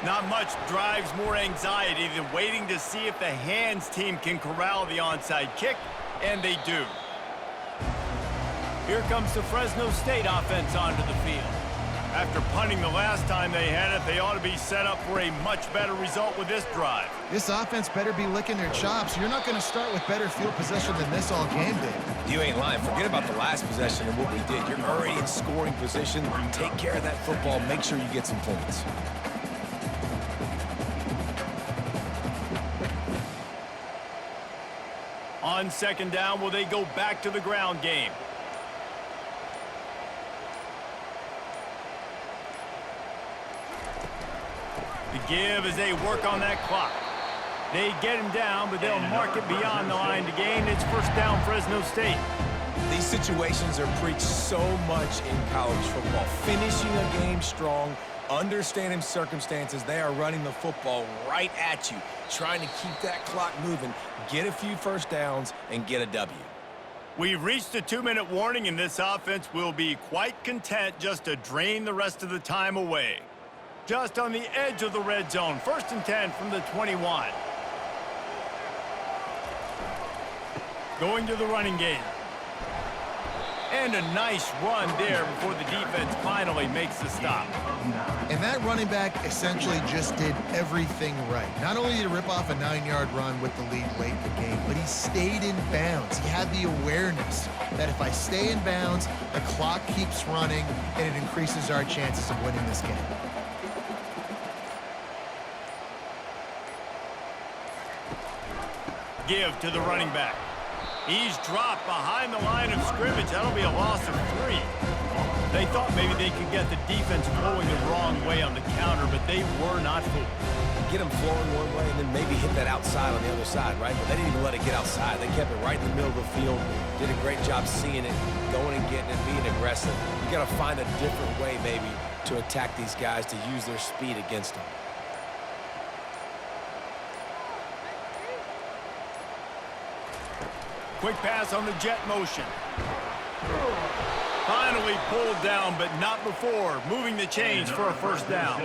Not much drives more anxiety than waiting to see if the hands team can corral the onside kick, and they do. Here comes the Fresno State offense onto the field. After punting the last time they had it, they ought to be set up for a much better result with this drive. This offense better be licking their chops. You're not going to start with better field possession than this all game, Dave. You ain't lying. Forget about the last possession and what we did. You're already in scoring position. Take care of that football. Make sure you get some points. On second down, will they go back to the ground game? The give as they work on that clock. They get him down, but they'll mark it beyond the line to gain. It's first down, Fresno State. These situations are preached so much in college football. Finishing a game strong, understanding circumstances. They are running the football right at you, trying to keep that clock moving, get a few first downs, and get a W. We've reached a 2-minute warning, and this offense will be quite content just to drain the rest of the time away. Just on the edge of the red zone. First and 10 from the 21. Going to the running game. And a nice run there before the defense finally makes the stop. And that running back essentially just did everything right. Not only did he rip off a 9-yard run with the lead late in the game, but he stayed in bounds. He had the awareness that if I stay in bounds, the clock keeps running, and it increases our chances of winning this game. Give to the running back. He's dropped behind the line of scrimmage. That'll be a loss of 3. They thought maybe they could get the defense flowing the wrong way on the counter, but they were not fooled. Get them flowing one way and then maybe hit that outside on the other side, right? But they didn't even let it get outside. They kept it right in the middle of the field, did a great job seeing it, going and getting it, being aggressive. You got to find a different way maybe to attack these guys, to use their speed against them. Quick pass on the jet motion. Finally pulled down, but not before. Moving the chains for a first down.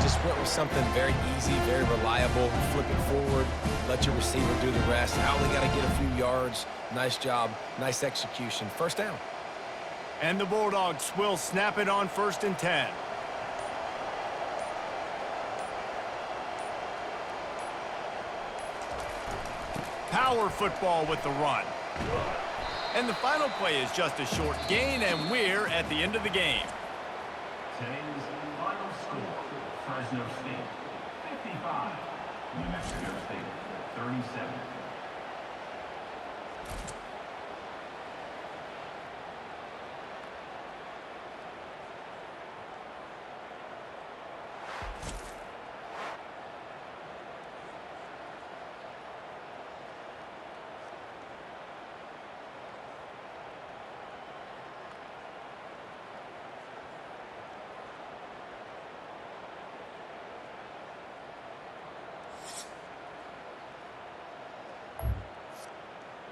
Just went with something very easy, very reliable. Flip it forward, let your receiver do the rest. I only got to get a few yards. Nice job, nice execution. First down. And the Bulldogs will snap it on first and 10. Power football with the run. And the final play is just a short gain, and we're at the end of the game. Today's final score, Fresno State 55, New Mexico State 37.